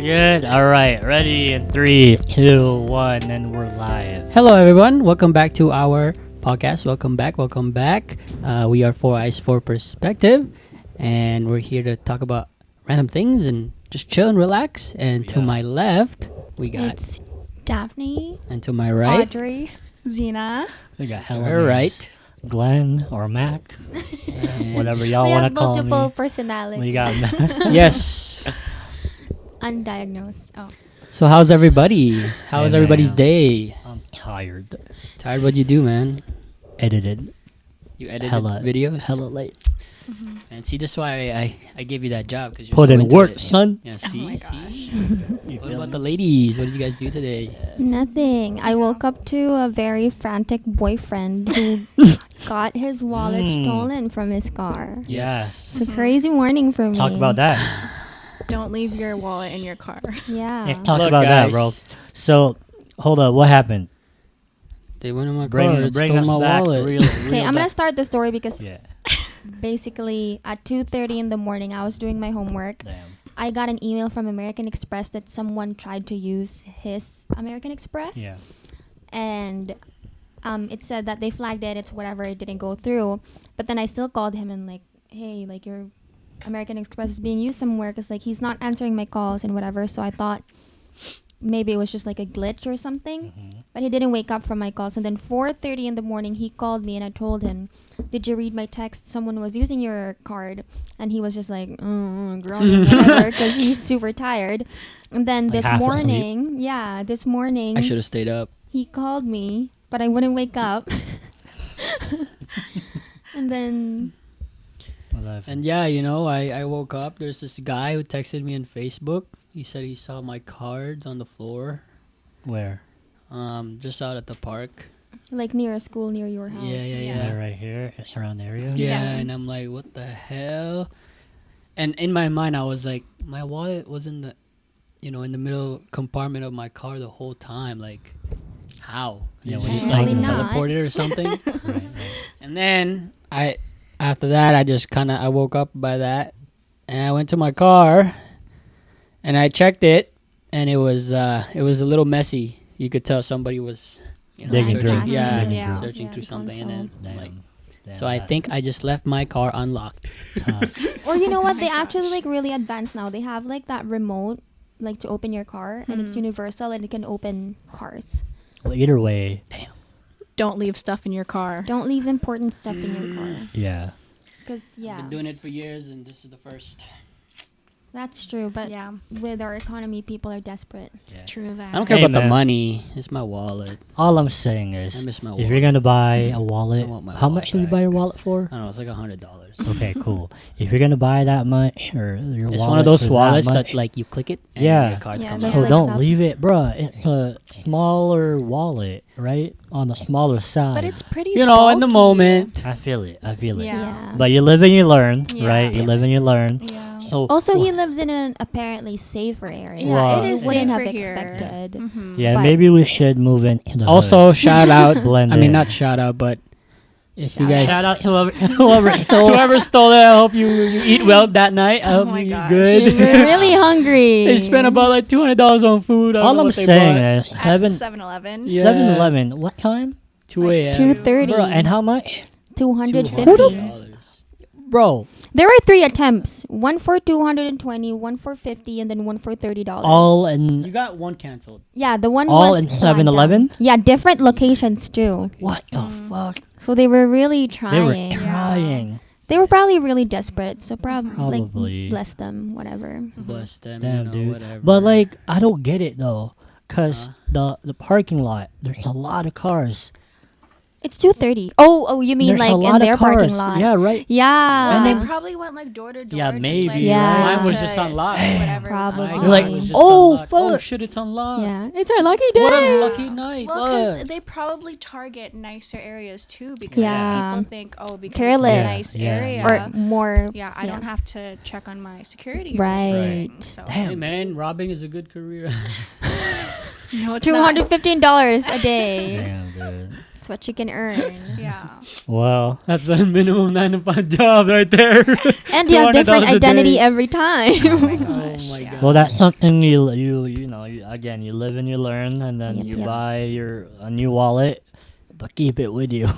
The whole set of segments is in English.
We good? All right. Ready in 3, 2, 1, and we're live. Hello, everyone. Welcome back to our podcast. Welcome back. We are 4 Eyes, 4 Perspective, and we're here to talk about random things and just chill and relax. And to my left, we got... It's Daphne. And to my right... Audrey. Zena. We got hella All names. right. Glenn or Mac, whatever y'all want to call me. We have multiple personalities. We got Yes. Undiagnosed. Oh. So how's everybody? How was Hey, everybody's man. day? I'm tired. Tired? What'd you do, man? Edited. You edited Hella videos? Hella late. And see, this is why I gave you that job, because you're Put so in into work, it. son. Yeah, Oh see? my See? You What feel about me? the ladies? What did you guys do today? Nothing. I woke up to a very frantic boyfriend who got his wallet stolen from his car. Yeah. It's a crazy morning for me. Talk about that. Don't leave your wallet in your car. Yeah. Yeah, talk Look, about that, guys. bro. So, hold up. What happened? They went in my Bring, car and bring stole us my back. wallet. Okay, I'm gonna start the story because Yeah. basically at 2:30 in the morning I was doing my homework. Damn. I got an email from American Express that someone tried to use his American Express. Yeah. And it said that they flagged it, it's whatever, it didn't go through. But then I still called him and like, hey, like your American Express is being used somewhere, because like he's not answering my calls and whatever. So I thought maybe it was just like a glitch or something. But he didn't wake up from my calls. And then 4:30 in the morning he called me and I told him, did you read my text? Someone was using your card. And he was just like groaning whatever, because he's super tired. And then Like this half asleep? morning, this morning I should have stayed up. he called me, but I wouldn't wake up. And then And yeah, you know, I woke up. There's this guy who texted me on Facebook. He said he saw my cards on the floor, Where? just out at the park. like near a school near your house. Yeah. Right here, around the area. Yeah, Yeah. and I'm like, what the hell? And in my mind, I was like, my wallet was in the, in the middle compartment of my car the whole time. Like, how? Yeah, Did when you just you like Apparently not. teleported or something? Right. And then after that, I just I woke up by that, and I went to my car, and I checked it, and it was a little messy. You could tell somebody was Digging searching, through. yeah, Digging Yeah. searching Yeah, through the something, and then Damn. like. Damn, So I that think I just left my car unlocked. tough. Or you know what? They gosh. actually like really advanced now. They have like that remote, like to open your car, and it's universal and it can open cars. Well, either way, Don't leave stuff in your car. Don't leave important stuff in your car, yeah. because I've been doing it for years, and this is the first. that's true. But Yeah, with our economy, people are desperate. Yeah. true that. I don't care Hey, about the man. money. It's my wallet. All I'm saying I is, miss my if wallet. you're gonna buy a wallet, I want my how wallet much did you back. buy your wallet for? I don't know. It's like $100. Okay, cool. If you're gonna buy that much, or your It's wallet one of those for wallets much, that like you click it, and Yeah. your cards Yeah, come they out. so like don't sub- leave it, bruh. It's a smaller wallet, right? On the smaller side. But it's pretty. In the bulky. moment. I feel it. Yeah. Yeah. But you live and you learn, Yeah. right? You live and you learn. Yeah. So Also, he lives in an apparently safer area. Yeah, Wow. it is Wouldn't safer have here. expected. Mhm. yeah, but- maybe we should move into the Also, shout out. Blend I mean, in. not shout out, but if you Shout guys, Shout out whoever stole. whoever stole it, I hope you eat well that night. I Oh hope my you eat gosh. good. We're really hungry. They spent about like $200 on food. I don't All know I'm what they saying bought. is At 7-Eleven. $7-Eleven. Yeah. What time, 2 like a.m. 2:30. bro? And how much, 250. bro? There were 3 attempts. One for 220, one for 50, and then one for $30. All You in got one canceled. Yeah, the one all was in flagged 7-Eleven? down. Yeah, different locations too. what the fuck? So they were really They trying. were trying. They were probably really desperate. So Probably. like bless them, whatever. Bless them, Damn, dude. whatever. But like, I don't get it though, cause Uh-huh. the parking lot, there's a lot of cars. It's 2:30. Oh, you mean There's like a in lot their of cars. parking lot? Yeah, right. Yeah. And they probably went like door to door. Yeah, just, maybe, like, right? Yeah. trying Mine was to just unlocked. see whatever was Probably. unlocked. You're like, Mine was just oh, unlocked. Oh fuck. shit, it's unlocked. Yeah, it's our lucky day. What a lucky night. Well, because Fuck. they probably target nicer areas too, because Yeah. people think, oh, because Careless. it's a nice Yeah, area. or more. Yeah, I don't have to check on my security. or Right. anything, So. Damn. Hey man, robbing is a good career. No, it's not. $215 a day. Damn, dude. That's what you can earn. Yeah. Well, That's a minimum 9 to 5 job right there. And you have $200 different a identity day. every time. oh my Oh gosh. my yeah. God. Well, that's something you know. Again, you live and you learn, and then Yep, you yep. buy a new wallet, but keep it with you.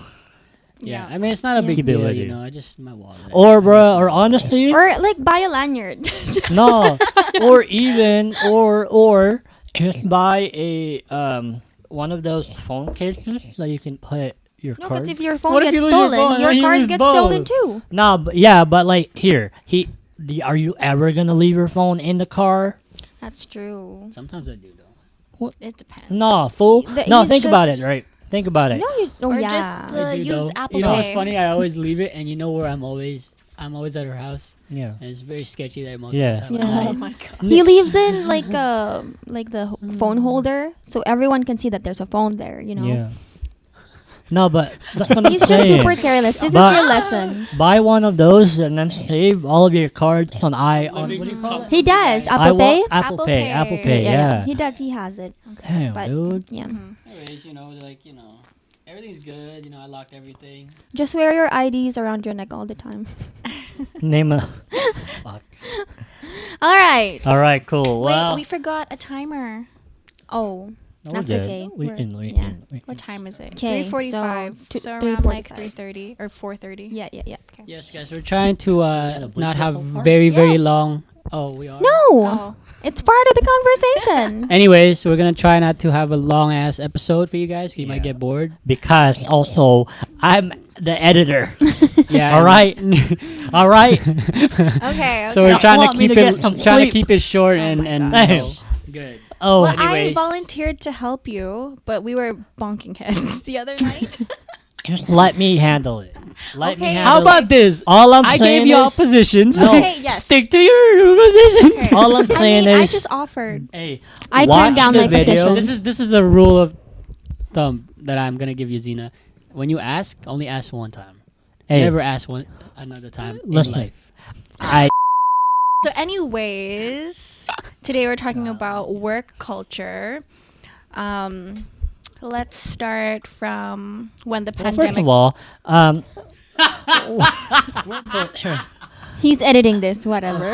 Yeah, I mean it's not a Yeah. big Keep it deal, with you you. know. I just my wallet. Or, I bro, miss or my wallet. honestly, Or like buy a lanyard. no, or even or just buy a one of those phone cases that you can put your No, card. because if your phone What if gets you lose your stolen, phone? your Well, you card lose gets stolen both. too. No, but yeah, but like here, are you ever gonna leave your phone in the car? That's true. Sometimes I do though. It depends. No, fool. The- No, he's think about it, just- right? Think about it. No, you. Oh Or yeah. just I do use though. Apple You know what's Pay. funny? I always leave it, and you know where I'm always at her house, Yeah. and it's very sketchy there most Yeah. of the time. Yeah. at Oh night. my god. He leaves in like the phone holder, so everyone can see that there's a phone there. You know. Yeah. No, but that's what I'm He's just saying. super careless. This is But- your lesson. Buy one of those and then save all of your cards on what do you call it? He does. Apple Pay. Apple Apple Pay. Pay. Apple Pay. Yeah. He does. He has it. Damn, But- dude. Yeah. Mhm. Anyways, you know, like you know, everything's good. You know, I locked everything. Just wear your IDs around your neck all the time. Name a. Fuck. All right. All right. Cool. Well, Wait, we forgot a timer. Oh. no, we're that's good. okay. We We're- can. We yeah. can. We What can. time is it? 'Kay, 3:45. so So, around like 3:45. 3:30 or 4:30. Yeah. Yeah. Yeah. Yes, guys, we're trying to bleep not that have whole part? very Yes. long. Oh, we are. No. Oh. It's part of the conversation. Anyways, we're gonna try not to have a long ass episode for you guys. 'Cause you might Yeah. get bored. Because also, I'm the editor. Yeah. All right. All right. Okay. So we're Yeah, trying want to me keep to it get some trying to sleep. keep it short Oh and my and gosh. you know, good. Oh, Well, I anyways, volunteered to help you, but we were bonking heads the other night. just let me handle it. Let me Okay. handle How it. about this? All I'm I saying gave you all is, positions. No. Okay, yes. Stick to your positions. Okay. all I'm I saying mean, I is, just offered. hey, I watch turned down the my video. position. This is a rule of thumb that I'm gonna give you, Zena. When you ask, only ask one time. Hey, Never ask one another time Listen. in life. I So, anyways, today we're talking about work culture. Let's start from when the well, pandemic. first of all, He's editing this. Whatever.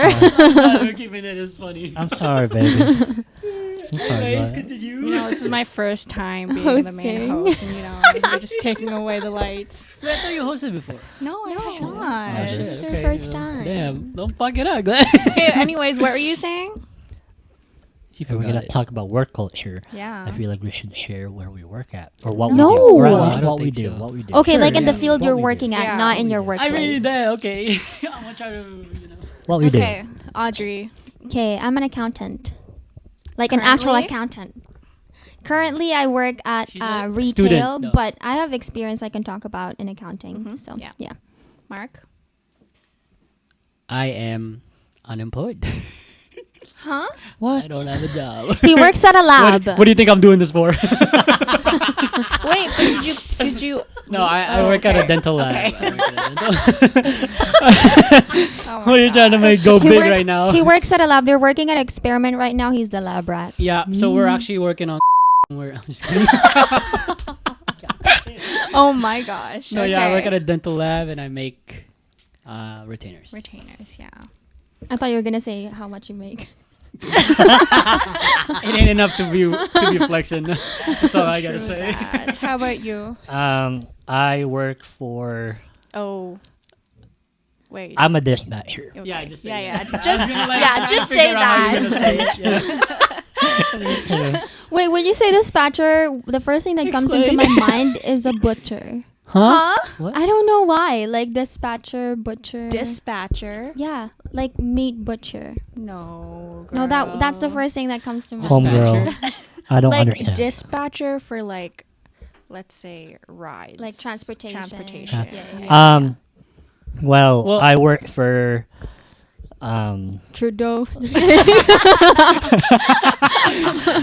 We're keeping it as funny. I'm sorry, baby. I'm sorry, bud. continue. You know, this is my first time being the main Hosting. host, and you know, you're just taking away the lights. I thought you hosted before. No, I have No. not. Oh, shit. It's your first time. Damn, don't fuck it up. Okay, anyways, what were you saying? She If we're forgot gonna it. talk about work culture, Yeah. I feel like we should share where we work at or what No. we do. Or at I least don't what we think do. so. What we do. Okay, Sure, like in the yeah. field What you're we do. working at, Yeah. not in your I workplace. mean that. Okay, I'm gonna try to. You know. What we do. Okay, Audrey. Okay, I'm an accountant. Like an actual Currently? accountant. Currently, I work at She's a retail, student, though. but I have experience I can talk about in accounting. Mhm, So, yeah. yeah. Mark. I am unemployed. Huh? What? I don't have a job. He works at a lab. What do you think I'm doing this for? Wait, but did you? No, I Oh, work at a okay. dental lab. Okay. I work at a dental- Oh my What are you trying to gosh. make go He big works- right now? He works at a lab. They're working at experiment right now. He's the lab rat. Yeah, so we're actually working on. I'm just kidding. Oh my gosh. No, yeah, I work at okay. a dental lab and I make retainers. Retainers. Yeah. I thought you were gonna say how much you make. It ain't enough to be flexing. That's all I gotta True say. that. How about you? I work for. Oh. Wait. I'm a dispatcher. Okay. Yeah, just say yeah, it. yeah. I Just was gonna, like, yeah, try to just figure say out how you're that. gonna say it, yeah. Wait, when you say dispatcher, the first thing that comes into my Explain. mind is a butcher. Huh? Huh? I don't know why. Like dispatcher, butcher. Dispatcher. Yeah, like meat butcher. No. No, that's the girl. first thing that comes to my Homegirl. mind. I don't Like understand. dispatcher for like, let's say rides. Like transportation. Transportation. Yeah, yeah, yeah. Well, Well- I work for. Trudeau. I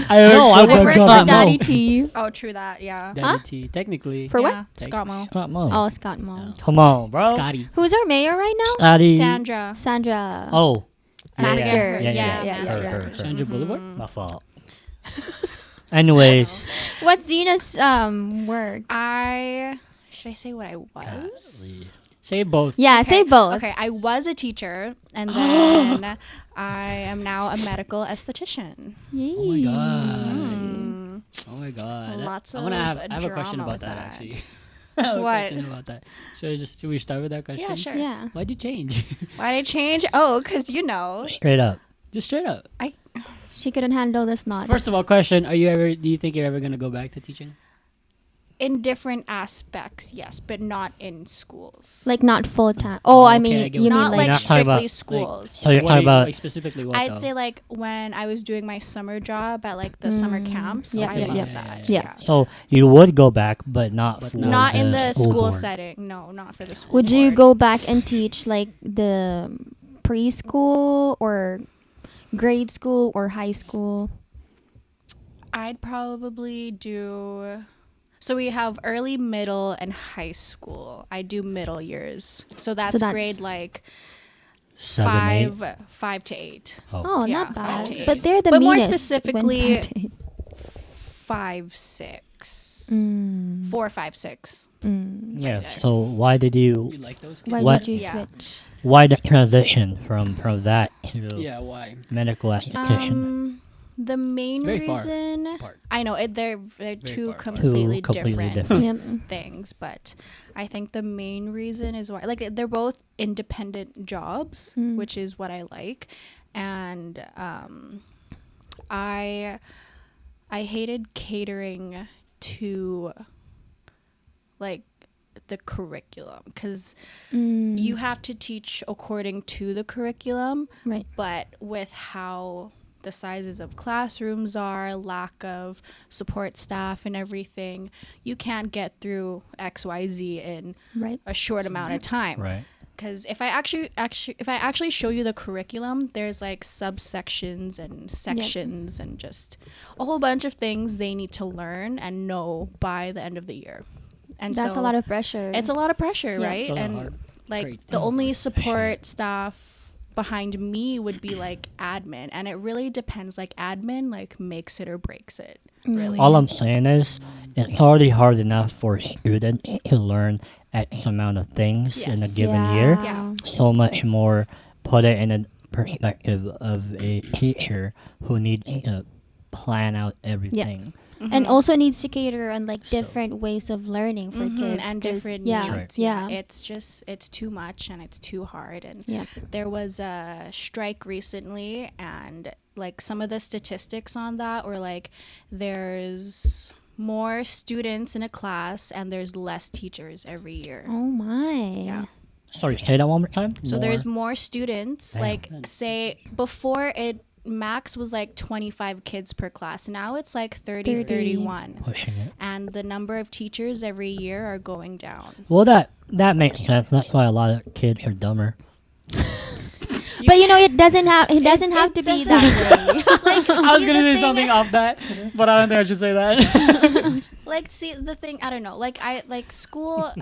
I work for for Daddy T. Oh, true that. Yeah. Daddy T, technically. For what? Yeah, Scott Mo. Scott Mo. Oh, Scott Mo. Come on, bro. Scotty. Who's our mayor right now? Scotty. Sandra. Sandra. Oh. Master. Yeah, Yeah, yeah. yeah, Her, yeah. her. Sandra Boulevard? My fault. Anyways, What's Zena's work? Should I say what I was? Say both. Yeah, Okay. say both. Okay, I was a teacher, and then I am now a medical esthetician. Yay. Oh my god. Mm. Oh my god. Lots I wanna of I have a question drama about with that, that. actually. I have a What? question about that. Should we start with that question? Yeah, sure. Yeah. Why'd you change? Why did I change? Oh, because Straight up. Just straight up. She couldn't handle this knot. First of all, question: do you think you're ever gonna go back to teaching? in different aspects, yes, but not in schools. Like not full time. Oh, I okay, mean, I get you what mean Not you like You're not talking strictly about, schools. So you're What talking are you- about like specifically what? I'd though? say like when I was doing my summer job at like the summer Mm. camps. Yep, I yep, love yep. that. Yeah. so you would go back, but not But for Not in the school board. setting. No, not for the school. Would you board. go back and teach like the preschool or grade school or high school? I'd probably do. So we have early, middle, and high school. I do middle years. So that's, that's- grade like 7, 8. 5 to 8. Oh, Yeah, not 5 bad. to 8. But they're the But more meanest when specifically- 5 to 8. 5, 6. Mm. 4, 5, 6. Mm. Yeah. Right. So why did you? You like those? Why What- did you Yeah. switch? Why the transition from that to Yeah. Why? medical esthetician? The main very far reason apart. I know they're two far apart. completely, Two completely different Yep. things, but I think the main reason is why they're both independent jobs, Mm. which is what I like, and I hated catering to like the curriculum because Mm. you have to teach according to the curriculum, Right. but with how the sizes of classrooms are, lack of support staff and everything, you can't get through XYZ in Right. a short amount of time. Right. Because if I actually show you the curriculum, there's like subsections and sections and just a whole bunch of things they need to learn and know by the end of the year. And That's so a lot of pressure. it's a lot of pressure, Yeah. right? It's a lot And hard. like Great. the only support staff behind me would be like admin, and it really depends. Like admin like makes it or breaks it, really. All I'm saying is, it's already hard enough for students to learn X amount of things in a Yes. given year. Yeah. So much more. Put it in a perspective of a teacher who needs to plan out everything. And also needs to cater on like So- different ways of learning for Mhm, kids and 'cause- different yeah, needs. yeah, It's too much and it's too hard. And yeah. there was a strike recently, and like some of the statistics on that were like there's more students in a class and there's less teachers every year. Oh my. Yeah. Sorry, say that one more time. So there's more students. Damn. Like say before it max was like 25 kids per class. Now it's like 30, 30. 31. pushing it. And the number of teachers every year are going down. Well, that makes sense. That's why a lot of kids are dumber. But you know, it doesn't have to be that way. I was gonna say something off that, but I don't think I should say that. Like see the thing, I don't know, like I like school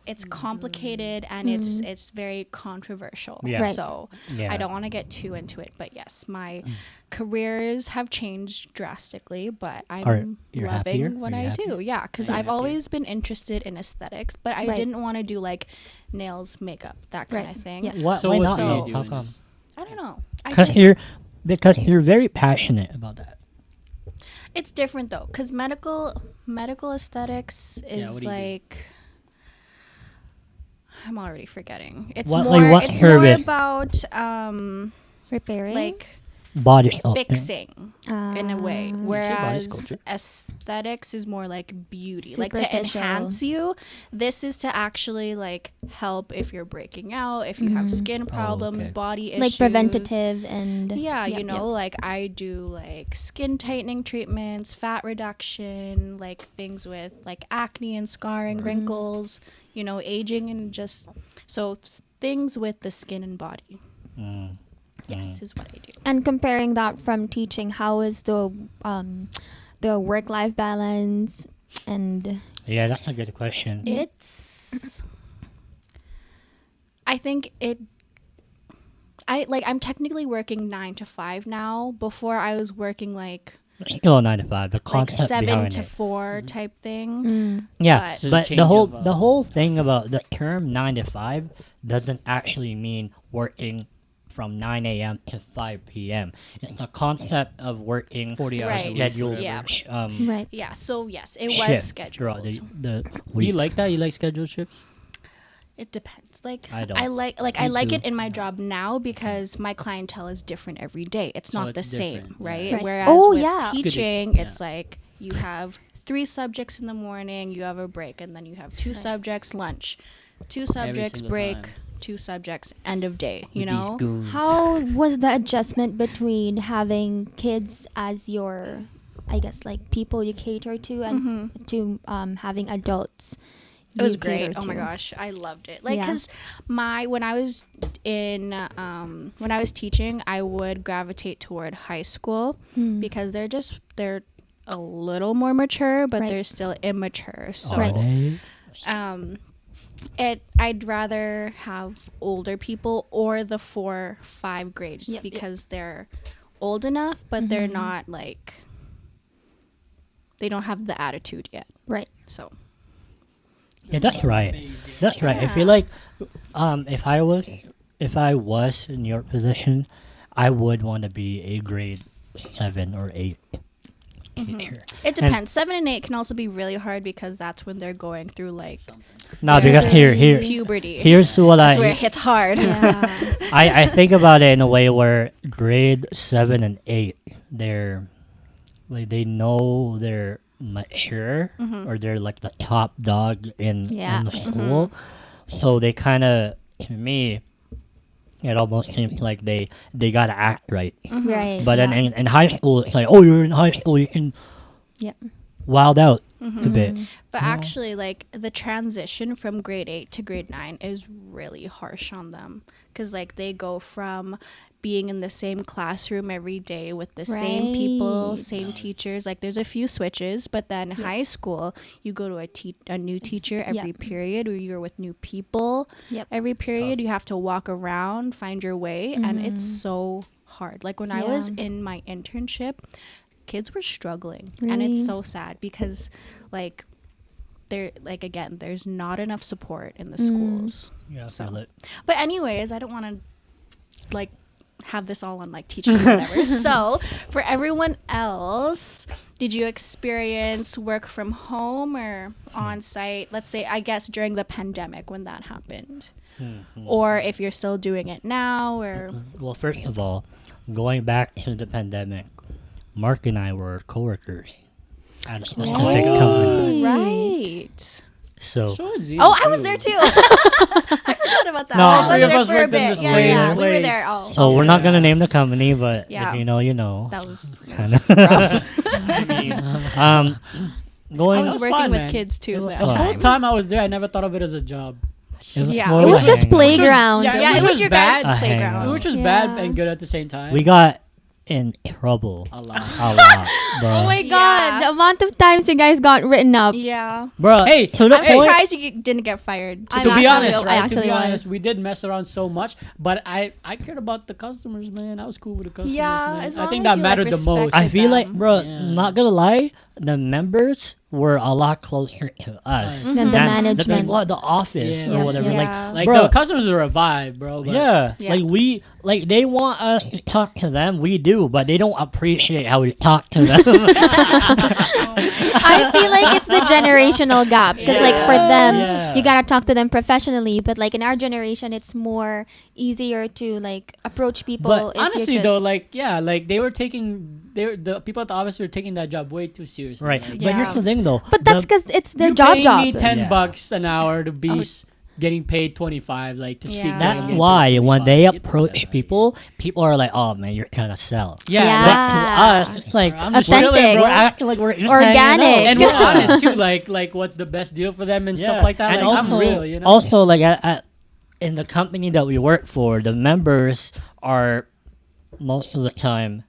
it's complicated and it's very controversial. Yeah. Right. So Yeah. I don't want to get too into it, but yes, my careers have changed drastically, but I'm you're loving happier? what Are you I do. happier? Yeah, because Are you I've happier? always been interested in aesthetics, but I Right. didn't want to do like nails, makeup, that kind Right. of thing. Yeah. Why, So why what not? do you though? do How in come? this? I don't know. I Because just, you're very passionate about that. it's different though, because medical aesthetics Yeah, is what do you do? like. I'm already forgetting. It's What- more. like what It's service? more about Repairing. like Body sculpting. fixing in a way, Ah. whereas sculpture? aesthetics is more like beauty, like to Superficial. enhance you. This is to actually like help if you're breaking out, if you have skin problems, okay. body issues, like preventative and Yeah, yep, you know, like I do like skin tightening treatments, fat reduction, like things with like acne and scarring, wrinkles, you know, aging and just so things with the skin and body. Mm. Yes, is what I do. And comparing that from teaching, how is the work-life balance and Yeah, that's a good question. It's I think I'm technically working 9 to 5 now. Before I was working like Still a 9 to 5. The like concept 7 behind to it. 4 type thing. Yeah, but- but Change the whole of, the whole thing about the term 9 to 5 doesn't actually mean working from 9 a.m. to 5 p.m. It's the concept of working 40 hours Right. a week. scheduled Yeah. Right. Yeah, so yes, it was shift throughout scheduled. the You week. like that? You like scheduled shifts? It depends. Like I don't. I like Me I like too. it in my job now because my clientele is different every day. It's So not the it's same, different, right? yeah. Right. Whereas Oh, with yeah. Good to- teaching, yeah. it's like you have 3 subjects in the morning, you have a break, and then you have 2 subjects lunch, 2 subjects single break, time. 2 subjects end of day. You With know, these goons. How was the adjustment between having kids as your, I guess, like people you cater to and to having adults? it was you cater great. Oh my to? gosh, I loved it. Like, Yeah. cause when I was when I was teaching, I would gravitate toward high school because they're a little more mature, but Right. they're still immature. So, Are they? I'd rather have older people or the 4-5 grades Yep, yep. because they're old enough, but they're not like they don't have the attitude yet. Right. So. Yeah, that's right. That's right. I feel like if I was in your position, I would want to be a grade 7 or 8 teacher. It depends. 7 and 8 can also be really hard because that's when they're going through like No, because here puberty. here's what That's where I it hits hard. Yeah. I think about it in a way where grade 7 and 8 they're like they know they're mature or they're like the top dog in the school, so they kind of, to me, it almost seems like they gotta act right. Right. But then yeah. in high school, it's like, oh, you're in high school, you can Yep. wild out a bit. But actually, like the transition from grade 8 to grade 9 is really harsh on them because like they go from being in the same classroom every day with the same people, Right. same teachers. Like there's a few switches, but then high school, you go to a new teacher every period, or you're with new people Yep. every period. You have to walk around, find your way, and it's so hard. Like when I was Yeah. in my internship, kids were struggling, and Really? it's so sad because like again, there's not enough support in the schools. Yeah, So- feel it. But anyways, I don't want to like have this all on like teaching or whatever. So for everyone else, did you experience work from home or on site? Let's say, I guess during the pandemic when that happened, or if you're still doing it now, or Well, first of all, going back to the pandemic, Mark and I were coworkers at a specific company. right. So So is Oh, I was there too. I forgot about that. No, I was three of there us for a worked in bit. the Yeah, same yeah, we were place. there. Oh, So we're not gonna yes. name the company, but Yeah. if you know, you know. That was Kind of. Going. I was was working fun, with man. kids too that The whole time. time I was there, I never thought of it as a job. Yeah. more It of was a just hangout. playground. Yeah, Yeah, it which was your bad. guys' A playground. hangout. Which was bad Yeah. and good at the same time. We got in trouble a lot. a lot, bro. Oh my Yeah. god, the amount of times you guys got written up. Yeah. Bro, Hey, to the I'm point. surprised you didn't get fired. I'm To be actually- honest, I right? To actually be honest, was. we did mess around so much, but I cared about the customers, man. I was cool with the customers, Yeah, man. as I long think as that you, like, mattered the most. respect I feel like, them. bro, Yeah. not gonna lie, the members were a lot closer to us Than the than management. the office Yeah. or whatever. Yeah. Like bro, the customers are a vibe, bro. But yeah, Yeah. like they want us to talk to them. We do, but they don't appreciate how we talk to them. I feel like it's the generational gap because like for them Yeah. you gotta talk to them professionally, but like in our generation it's more easier to like approach people. But if honestly, you're though, just, like they were the people at the office were taking that job way too seriously. Right, Like, but here's the thing, though. but that's because it's their you job pay job. me $10 Yeah. an hour to be getting paid 25, like to speak. Yeah. to them, That's getting why paid when they 25. Get the approach hell outta people, people are like, "Oh man, you're trying to sell." here. Yeah. But to us, it's like I'm just Authentic. chilling, we're bro. acting like we're just Organic. hanging out. And we're honest too, like what's the best deal for them and stuff like that. And Like, also, I'm real, you know. also like in the company that we work for, the members are most of the time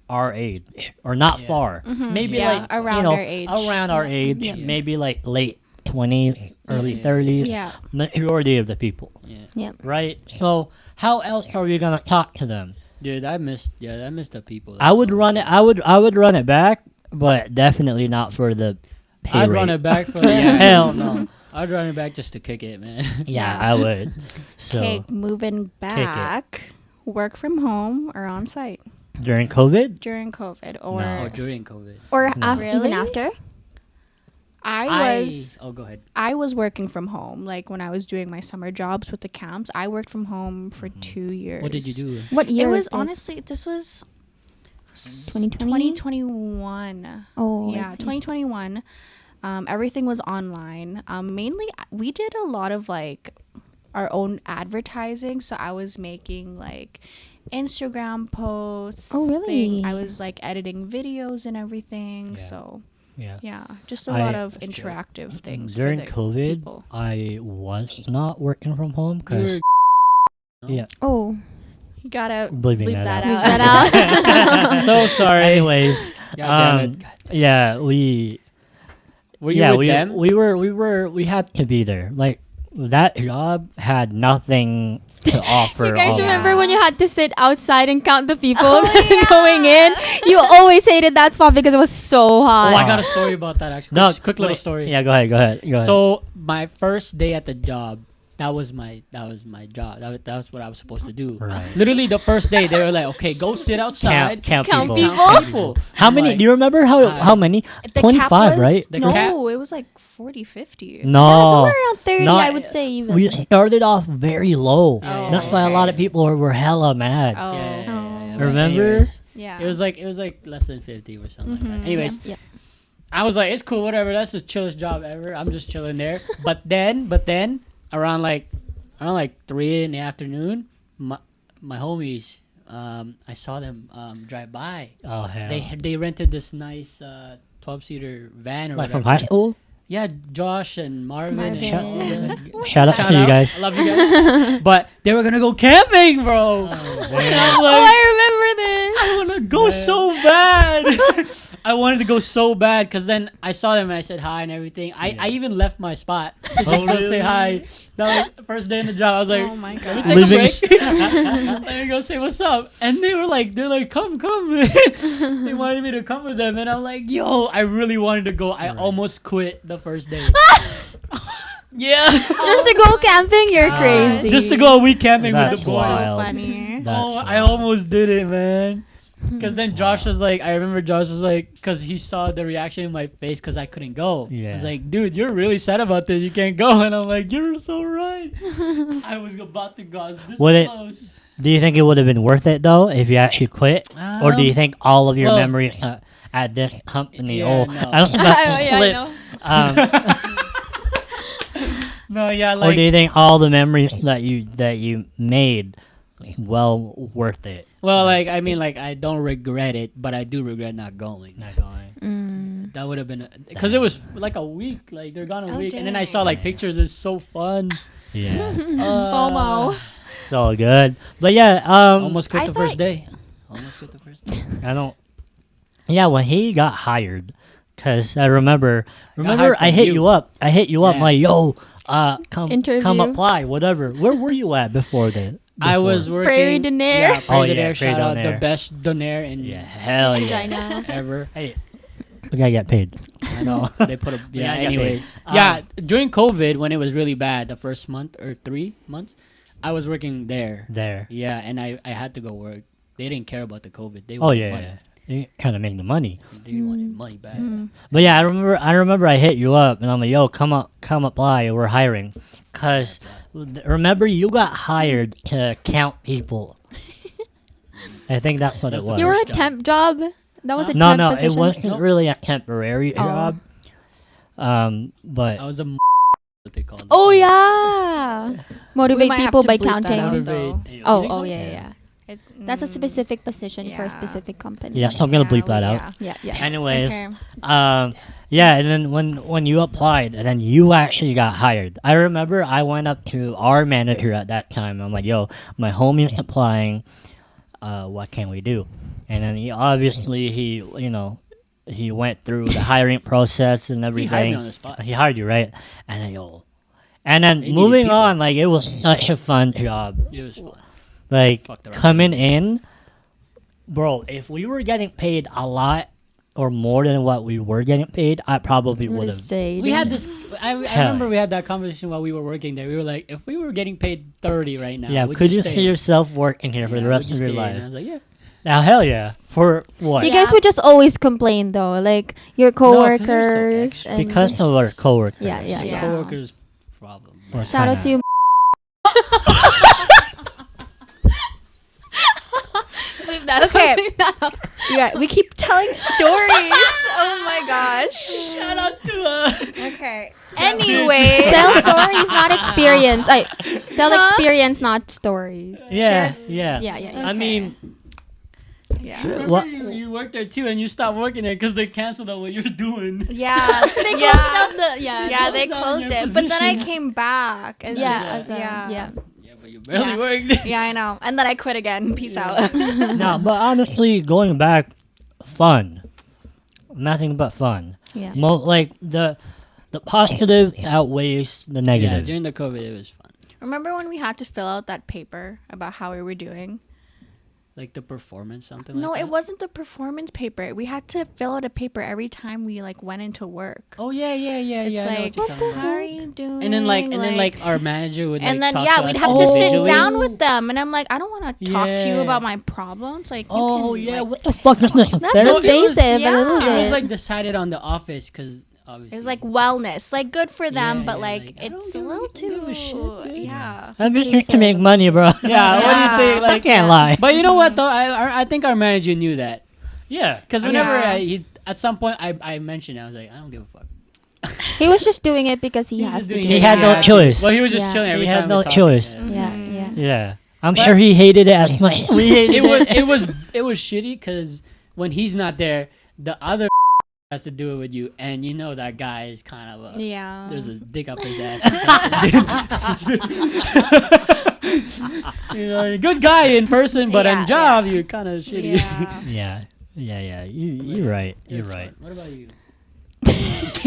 our age or not Yeah. far. Maybe Yeah, like around you know, our age. around our age, Yeah. maybe like late 20s, early Yeah. 30s. Yeah. Majority of the people, Yeah. Yeah. right? So how else are you gonna talk to them? Dude, I missed the people. I would That's run it. I would run it back, but definitely not for the pay I'd rate. run it back for the Hell no. I'd run it back just to kick it, man. Yeah, I would. So Okay, moving back. Work from home or on site during COVID, during COVID or No. Or during COVID. Or No. even Really? after? Oh, go ahead. I was working from home. Like when I was doing my summer jobs with the camps, I worked from home for 2 years. What did you do? What It year was this? honestly, this was 2020? 2021. Oh, I Yeah, see. 2021. Everything was online. Mainly, we did a lot of like our own advertising. So I was making like Instagram posts. Oh, really? I was like editing videos and everything. Yeah. So yeah. yeah, just a I- lot of That's chill. interactive things During for the COVID, people. I was not working from home because yeah. Oh, You gotta Bleeping bleep that that leave out. that out. So sorry. Anyways, God damn it. yeah, we Were you with them? we had to be there. Like that job had nothing to offer. You guys all- remember when you had to sit outside and count the people Oh, going in? You always hated that spot because it was so Oh, hot. I got a story about that actually. No, Quick little wait. story. Yeah, go ahead. So my first day at the job, that was my job. That was what I was supposed to do. Right. Literally the first day, they were like, "Okay, go sit outside, count Count people. people. people." How I'm many? like, Do you remember how many? The 25, cap was, right? The No, cap- it was like 40, 50. No, Somewhere around 30, No, I would say even. we started off very low. Oh, That's why a lot of okay. people were hella mad. Oh, Yeah. Remember? Anyways, yeah. it was like less than 50 or something like Mhm. that. Anyways, Yeah. I was like, it's cool, whatever. That's the chillest job ever. I'm just chilling there. But then around like 3 in the afternoon, my homies, I saw them drive by. Oh hell! They rented this nice 12-seater van or Like whatever. from high school. Yeah, Josh and Marvin. Marvin. And Shout out to you guys. I love you guys. But they were gonna go camping, bro. And I'm Oh, like, I remember this. I want to go so bad. I wanted to go so bad because then I saw them and I said hi and everything. I even left my spot to just go say hi. That was the first day in the job. I was like, Oh my let me god. take Leaving- a break. Let me go say what's up. And they're like, come. They wanted me to come with them, and I'm like, yo, I really wanted to go. I Right. almost quit the first day. Yeah. Just to go camping, you're crazy. Just to go a week camping with That's the So boys. wild. funny. That's Oh, I wild. almost did it, man. Because then Josh was like, I remember Josh was like, because he saw the reaction in my face because I couldn't go. I Yeah. was like, dude, you're really sad about this. You can't go. And I'm like, you're so right. I was about to go. I was this Would it- close. Do you think it would have been worth it though if you actually quit, or do you think all of your well, memories at this company? yeah, Oh, no. I was about to Yeah, I slip. know. No, yeah, Or like, do you think all the memories that you made well worth it? well, like, I mean, like, I don't regret it, but I do regret not going. Not going. Mm. That would have been, because it was like a week. Like, they're gone a Oh, week. And then I saw, like, dang. pictures. It's so fun. Yeah, FOMO. so good. But yeah, Almost quit I the first thought- day. Almost quit the first day. I don't. Yeah, when he got hired, because I remember hired I from hit you. you up. I hit you up. Yeah. Like, yo, come Interview. apply, whatever. Where were you at before then? I was Before? working. Prairie Donaire. Yeah, Prairie Oh, yeah, Donaire. Prairie Shout out the Donaire. best donaire in Yeah, hell yeah. Vagina. ever. Hey, we gotta get paid. I know. They put a yeah. gotta get Anyways, paid. yeah. During COVID, when it was really bad, the first month or 3 months, I was working there. There. Yeah, and I had to go work. They didn't care about the COVID. They Oh wanted yeah, money. yeah. You kind of make the money. They wanted money back. But yeah, I remember I hit you up and I'm like, yo, come apply. We're hiring. Cause remember you got hired to count people. I think that's what That's it the was. You were a job. temp job? That was a No, temp no, position? it wasn't Nope. really a temporary Oh. job. But I was a what they called it. Oh, yeah. We Motivate might have people to by bleep that counting. out, Motivate. Oh, think oh so? yeah, Yeah. yeah. It- That's a specific position for a Yeah. specific company. yeah, so I'm gonna bleep that out. Yeah, yeah. Anyway, Okay. yeah, and then when you applied and then you actually got hired, I remember I went up to our manager at that time. I'm like, yo, my homie's applying. What can we do? And then he went through the hiring process and He everything. hired me on the spot. He hired you, right? And then They needed moving people. on, like it was such a fun job. It was fun. Like Fucked around. coming in, bro, if we were getting paid a lot or more than what we were getting paid, I probably would have. stayed. We had this. I remember we had that conversation while we were working there. We were like, if we were getting paid 30 right now, Yeah, would could you stay? see yourself working here for the Yeah, rest would of you your stay? And I life? was like, yeah. Now, hell yeah. For what? You guys would just always complain though, like your 'cause they're so coworkers. extra. and Because of our coworkers. Yeah, It's yeah. a coworker's problem. We're shout out kinda- to Leave that. Okay. Yeah, we keep telling stories. Oh my gosh. Shout out to Okay. Anyway. tell stories, not experience. Tell experience, not stories. Yeah, Share- yeah. yeah. I mean, Yeah. Remember What- you worked there too, and you stopped working there because they canceled on what you're doing. Yeah. They yeah. closed down the Yeah, they closed down closed your it. But then I position. came back. It's Yeah, just- as well. Yeah. Yeah, but you barely Yeah. worked. Yeah, I know. And then I quit again. Peace out. no, but honestly, going back, fun. Nothing but fun. Yeah. Like the positive outweighs the Yeah, negative. during the COVID, it was fun. Remember when we had to fill out that paper about how we were doing? Like the performance, something No, like that. it wasn't the performance paper. We had to fill out a paper every time we like went into work. Oh yeah. It's I know what like, you're talking how about. are you doing? And then our manager would and like, then talk to we'd us have to sit individually. down with them, and I'm like, I don't want to talk to you Yeah. about my problems. Like, you Oh can, yeah, like, what the fuck is this? That's No, it was- invasive yeah. a little It bit. was like decided on the office because obviously it's like wellness, like good for them, Yeah, but yeah, like like, I don't it's a give a- little don't give too a shit, dude. yeah. I'm just here to make money, bro. yeah. What do you think? I Like, can't lie. but you know what though? I think our manager knew that Yeah, because whenever Yeah. he at some point I mentioned it, I was like, I don't give a fuck. He was just doing it because he has to. He had no choice. Well, he was just Yeah. chilling every He had time. no we talked. choice. Yeah. Yeah. yeah. I'm But- sure he hated it as much. We hated It was shitty because when he's not there, the other has to do it with you, and you know that guy is kind of a Yeah. there's a dick up his ass. or something. You know, you're a good guy in person, but Yeah, on job you're kind of shitty. Yeah. Yeah. You're right. You're right. What about you?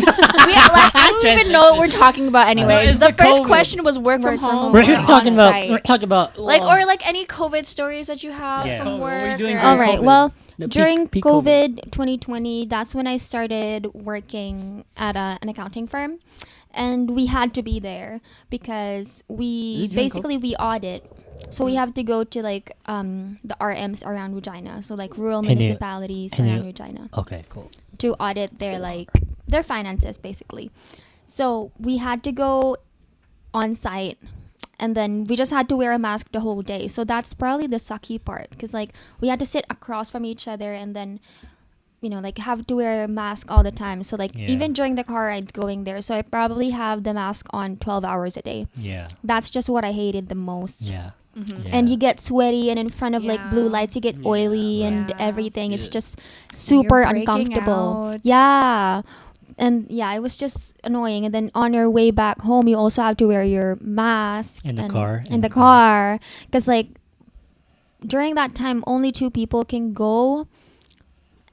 I don't even know what we're talking about anyways. it's The the first COVID. question was work from home. We're or here talking about. We're on-site. talking about like or like any COVID stories that you have Yeah. from What were you work. doing or- All during right. COVID? Well, The during peak COVID 2020, that's when I started working at an accounting firm, and we had to be there because Is we it during basically we audit. So we have to go to like the RMs around Regina, so like rural Can you- municipalities can around you- Regina, Okay, cool. to audit their finances basically. So we had to go on site, and then we just had to wear a mask the whole day. So that's probably the sucky part, because like we had to sit across from each other, and then like have to wear a mask all the time. So like Yeah. even during the car rides going there, so I probably have the mask on 12 hours a day. Yeah. That's just what I hated the most. Yeah. Mhm. And you get sweaty, and in front of like blue Yeah. lights you get Yeah, oily and yeah. everything. It's Yeah. just super breaking uncomfortable. out. Yeah. And yeah, it was just annoying. And then on your way back home, you also have to wear your mask In the and- car. In the car, because like during that time, only 2 people can go.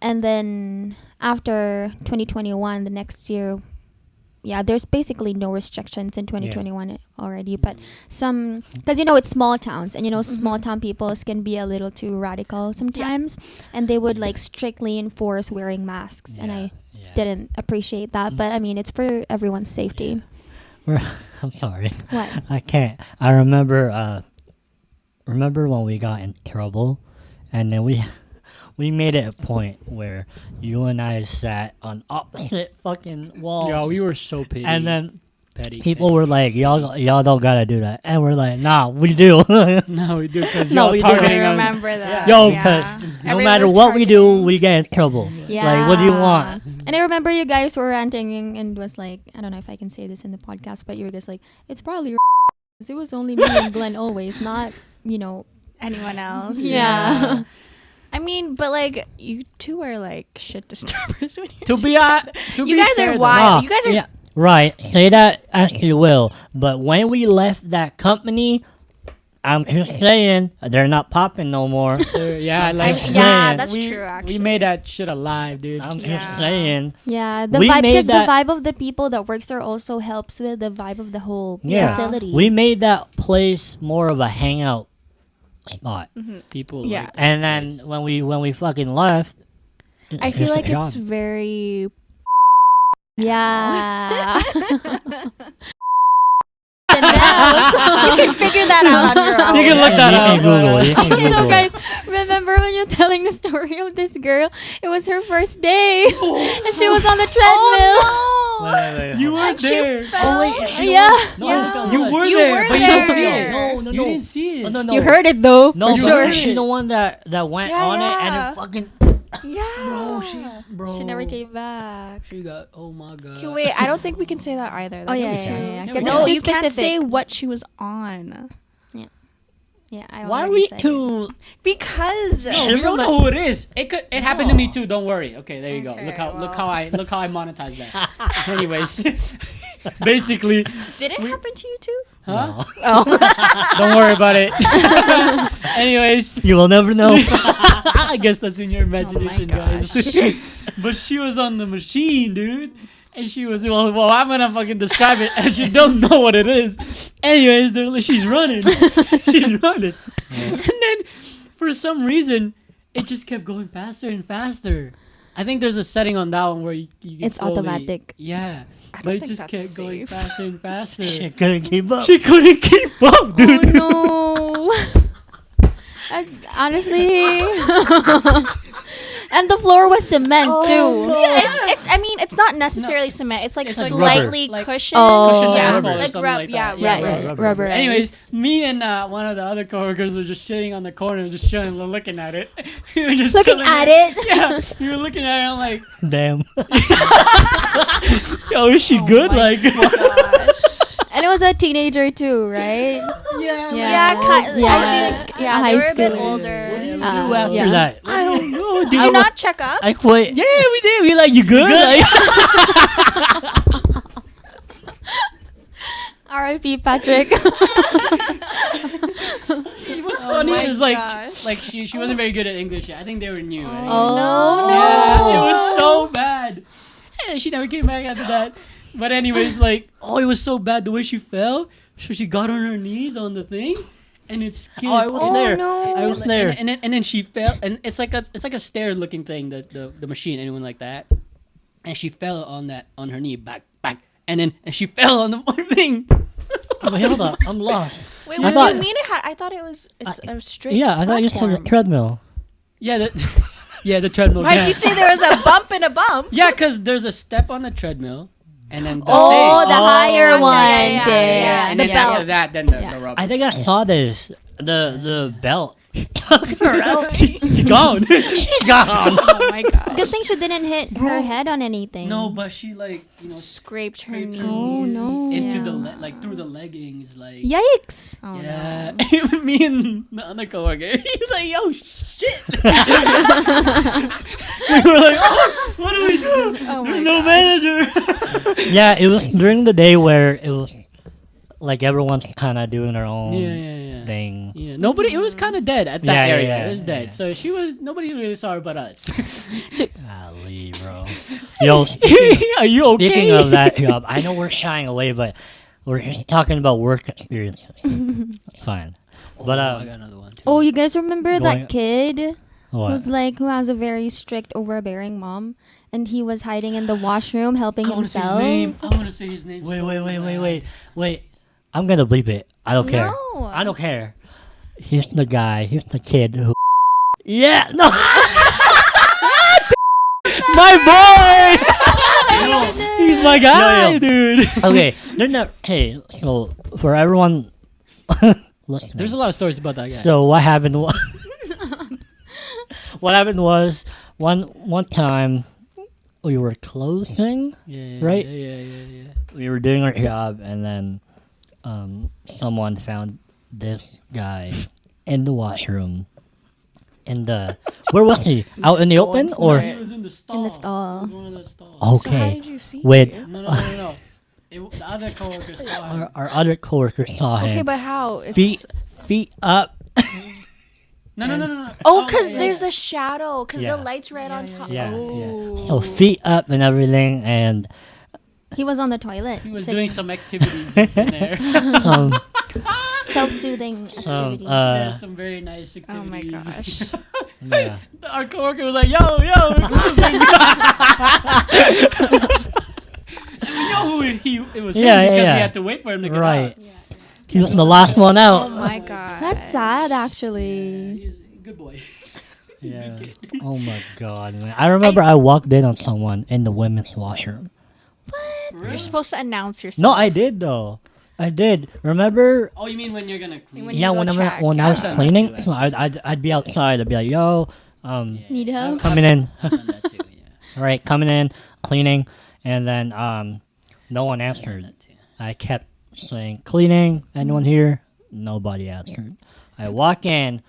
And then after 2021, the next year, yeah, there's basically no restrictions in 2021 already. But some, because it's small towns, and small town people can be a little too radical sometimes, and they would like strictly enforce wearing masks, and I didn't appreciate that. But I mean, it's for everyone's safety. I'm sorry. What? I can't. I remember. Remember when we got in trouble, and then we made it a point where you and I sat on opposite fucking walls. Yeah, we were so petty. And then petty. people were like, y'all don't gotta do that. And we're like, nah, we do. No, we do because No, y'all we do. targeting I us. remember that. Yo, Yeah. because no Everyone matter was what we do, targeting. we get in trouble. Yeah. Like, what do you want? And I remember you guys were ranting and was like, I don't know if I can say this in the podcast, but you were just like, it's probably your it was only me and Glenn always, not, Anyone else? Yeah. I mean, but like you two are like shit disturbers. When To be you guys fair, are though, wild. You guys are. Yeah, right. Say that as you will. But when we left that company, I'm just saying, they're not popping no more. Yeah, like Yeah, that's we, true, actually. We made that shit alive, dude. I'm Yeah. just saying. Yeah, the We vibe, made because the that- vibe of the people that works there also helps with the vibe of the whole Yeah. facility. We made that place more of a hangout spot. People. Yeah. Like And then when we fucking left, I feel like John. it's very. Yeah. You can figure that out on your own. You can look that up. Google. You can Google. So guys, remember when you're telling the story of this girl? It was her first day, and she was on the treadmill. Wait. You weren't there. Oh wait. Yeah. No, Yeah. You were You there, were but you didn't see there. it. No. You didn't see it. No. You heard it though, No, for but sure. she's the one that went Yeah, on it and yeah. it fucking. Yeah. Bro. She never came back. She got. Oh my god. Okay, wait. I don't think we can say that either. Oh That's yeah, too- yeah. No, Because No, it's too you can't say specific. what she was on Yeah, I Why are already we said it. too? because. No, we don't know who it is. It happened to me too. Don't worry. Okay, there you go. Okay, Look how well. I monetize that. Anyways, basically, Did it happen to you too? huh? No. Don't worry about it. Anyways, You will never know. I guess that's in your imagination, guys. gosh. But she was on the machine, dude. And she was, well, I'm gonna fucking describe it, and you don't know what it is. Anyways, she's running. She's running. And then, for some reason, it just kept going faster and faster. I think there's a setting on that one where you can It's slowly- automatic. Yeah. don't But it think just that's kept going safe. faster and faster. She couldn't keep up. She couldn't keep up, dude. Oh no. Honestly. And the floor was cement too. I mean, it's not necessarily cement. It's like It's like slightly rubber. Like cushioned. Oh. Cushioned Yeah. asphalt or Like something rub- like yeah, that. Yeah, rubber. Anyways, me and one of the other coworkers were just sitting on the corner, just chilling, looking at it. We were just Looking chilling at there. it. Yeah, we were looking at it. I'm like, Damn. yo, is she good? Like, And it was a teenager too, right? yeah, Yeah, I Yeah. think. Yeah, A they high were a bit schooler. older. What did you do Uh, after yeah. that? I don't know. Did you not check up? I quit. Yeah, we did. We like, you good? Like, R.I.P. Patrick. what's funny my is gosh. like she wasn't very good at English yet. I think they were new. Right? Oh Yeah, it no. was so bad. And she never came back after that. But anyways, like, oh, it was so bad the way she fell. So she got on her knees on the thing, and it skipped. Oh, I was Oh there. no. I was there. And then she fell, and it's like a stair looking thing, the machine, anyone like that. And she fell on her knee, back, and she fell on the thing. Wait, hold on. I'm lost. Wait, I what do thought- you mean it had? I thought it's a straight. Yeah, I thought you said a platform. treadmill. Yeah, the treadmill. Why'd yeah. you say there was a bump and a bump? Yeah, because there's a step on the treadmill, and then the Oh, thing. the higher gotcha, ones. yeah, Yeah. And The then after belt. that, then the Yeah. rubber. I think I saw this. The belt. She gone. She gone. Oh my god. Good thing she didn't hit her head on anything. No, but she Scraped her scraped knee. her Oh, knees no. into Yeah. like through the leggings, like. Yikes. Oh Yeah, no. me and the other coworker, he's like, "Yo, shit!" we were like, "Oh, what do we do? Oh There's my no gosh. manager." Yeah, it was during the day where it was like everyone's kind of doing their own Yeah. thing. Yeah, nobody. It was kind of dead at that Yeah, yeah, area. yeah, it was dead. yeah. So nobody really saw her but us. Golly, bro. Yo, Are you okay? speaking of that job, I know we're shying away, but we're just talking about work experience. Fine. But I got another one too. Oh, you guys remember Going- that kid what? who has a very strict, overbearing mom, and he was hiding in the washroom helping I want to say his himself? name. I want to say his name. Wait. I'm gonna bleep it. I don't care. No. I don't care. Here's the guy. Here's the kid who. Yeah, no. My boy. He's my guy, Yo. dude. Okay, they're not. Hey, so for everyone listening, There's a lot of stories about that guy. So what happened? What happened was one time we were closing. yeah, right? Yeah. We were doing our job, and then someone found this guy in the washroom. In the where was he? Out in the going open for or? He was in the stall. stall. He was one of the stalls. So how Okay. did you see? Wait. it? No. The other coworker saw him. Our other coworker saw him. Okay, but how? It's, feet up. No. Oh, because yeah, there's yeah. a shadow. Because Yeah. the light's right on top. Yeah, Oh. yeah. So feet up and everything, and He was on the toilet. He was sitting- doing some activities in there. um, self-soothing activities. There's some very nice Oh my activities. gosh. Yeah. Our coworker was like, "Yo, we're closing." And we know who it was him Yeah, because yeah. we had to wait for him to get Right. out. He was the last one Oh out. my god. That's sad, Yeah, actually. he's a good boy. Yeah. Oh my god, man. I remember I walked in on someone in the women's washroom. You're supposed to announce yourself. No, I did though. I did. Remember? Oh, you mean when you're gonna clean? When you Yeah, go when check. when I I've was done that cleaning, too, actually. I'd be outside. I'd be like, "Yo, Need help? coming in." I've done that too. Yeah. Right, coming in, cleaning, and then no one I've done answered. that too. I kept saying, "Cleaning, anyone here?" Nobody answered. I walk in.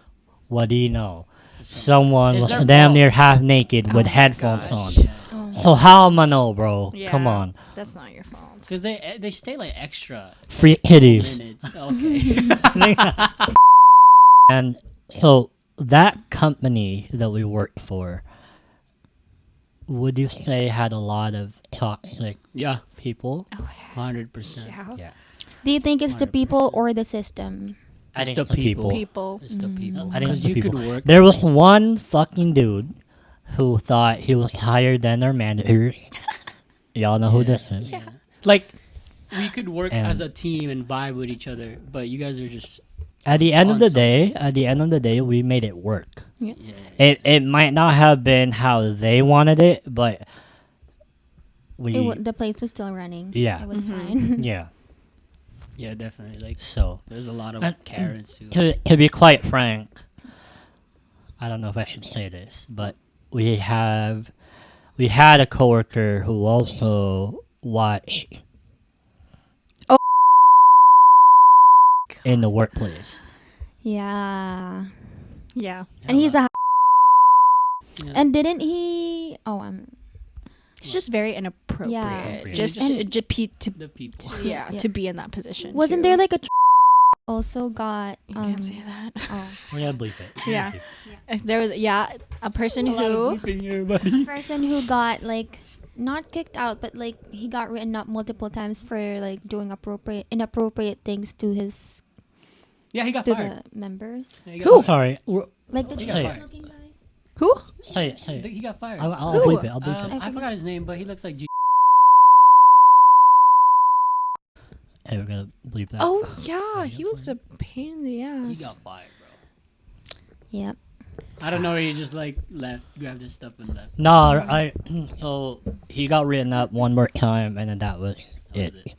What do you know? Someone It's was their damn fault. near half naked with my headphones gosh. on. Yeah. Oh. So how am I know, bro? Yeah, Come on, That's not your fault. Because they stay like extra free kitties. minutes. Okay. And so that company that we worked for, would you say had a lot of toxic Yeah. people? 100%. Yeah. Yeah, Do you think it's the people or the system? I It's think the it's the people. People. It's the people. I think it's Because the you people. could work. There was one fucking dude who thought he was higher than their managers. Y'all know who this is. Yeah. Like, we could work And- as a team and vibe with each other, but you guys are just. At the end of On the something. day, we made it work. Yeah. It might not have been how they wanted it, but we The place was still running. Yeah. It was Mhm. fine. yeah. Yeah, definitely. Like, So there's a lot of And- Karens too. to be quite frank, I don't know if I should say this, but we had a coworker who also watched Oh. in the workplace. Yeah. Yeah. And he's a. Yeah. And didn't he? Oh, It's just very inappropriate. Yeah. Just, And- to the people. yeah, Yeah. to be in that position. wasn't too. there like a also got You can't say that. oh We're gonna bleep it. Yeah. There was a person who person who got like not kicked out but like he got written up multiple times for like doing inappropriate things to his Yeah, he got to fired. the members. Yeah, he got fired. Sorry. Like the He got cheap fired. looking guy. who? Say it. Say it. He got fired. I'll Who? bleep it. I'll bleep it. I forgot his name, but he looks like G. Hey, we're gonna bleep that. Oh yeah, he was a pain in the He ass. got fired, bro. Yep. I don't know. He just like left, grabbed his stuff and left. No, I so he got written up one more time, and then that was That was it.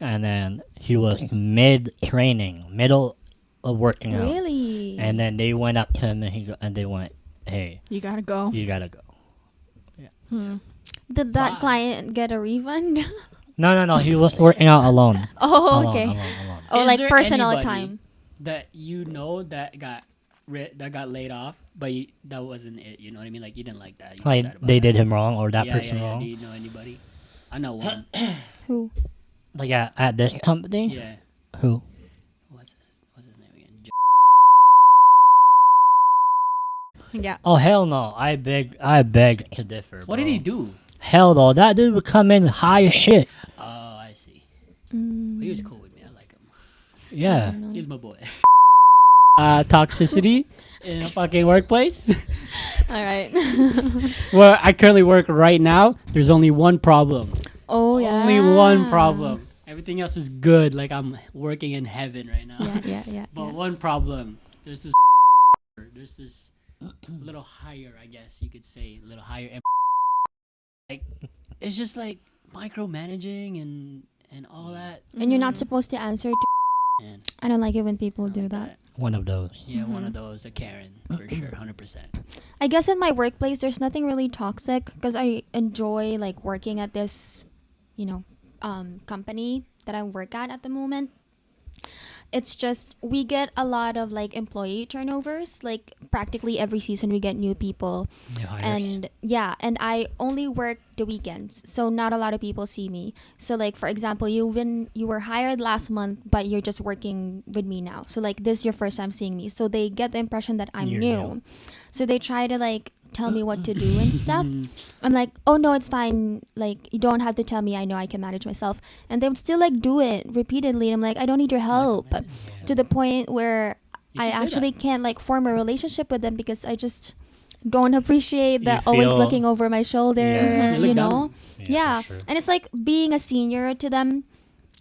And then he was mid training, middle of working out, Really? and then they went up to him and they went, "Hey, You gotta go. you gotta go." Did that Why? client get a refund? No. He was working out alone. Oh, Alone, okay. alone. Oh, Is like there personal anybody time. that you know that got laid off, but that wasn't it. You know what I mean? Like you didn't like that. You were sad Like about they that. did him wrong, or that Yeah, person Do wrong. you know anybody? I know one. Who? Like at this company, Yeah. who? What's his name again? Yeah. Oh hell no! I beg to differ. What did he bro. do? Hell no! That dude would come in high as shit. Oh, I see. Mm, He was cool with me. I like him. Yeah. He's my boy. Toxicity in a fucking workplace. All right. Where I currently work right now, there's only one problem. Oh yeah. Only one problem. Everything else is good. Like I'm working in heaven right now. Yeah. But one problem. There's this. There's this little higher, I guess you could say, a little higher. Like it's just like micromanaging and all that. And you're not supposed to answer to. And I don't like it when people I do like that. One of those. Yeah, one of those, a Karen for sure, 100%. I guess in my workplace, there's nothing really toxic because I enjoy like working at this, company that I work at the moment. It's just we get a lot of like employee turnovers. Like practically every season we get new people, New hires. and I only work the weekends, so not a lot of people see me. So like for example, you were hired last month, but you're just working with me now. So like this is your first time seeing me, so they get the impression that I'm You're new. new. So they try to like tell me what to do and stuff. I'm like, oh no, it's fine. Like, you don't have to tell me. I know I can manage myself. And they would still like do it repeatedly. And I'm like, I don't need your help. To the point where I actually can't like form a relationship with them because I just don't appreciate that always looking over my shoulder. Yeah. You know? Yeah. For sure. And it's like being a senior to them.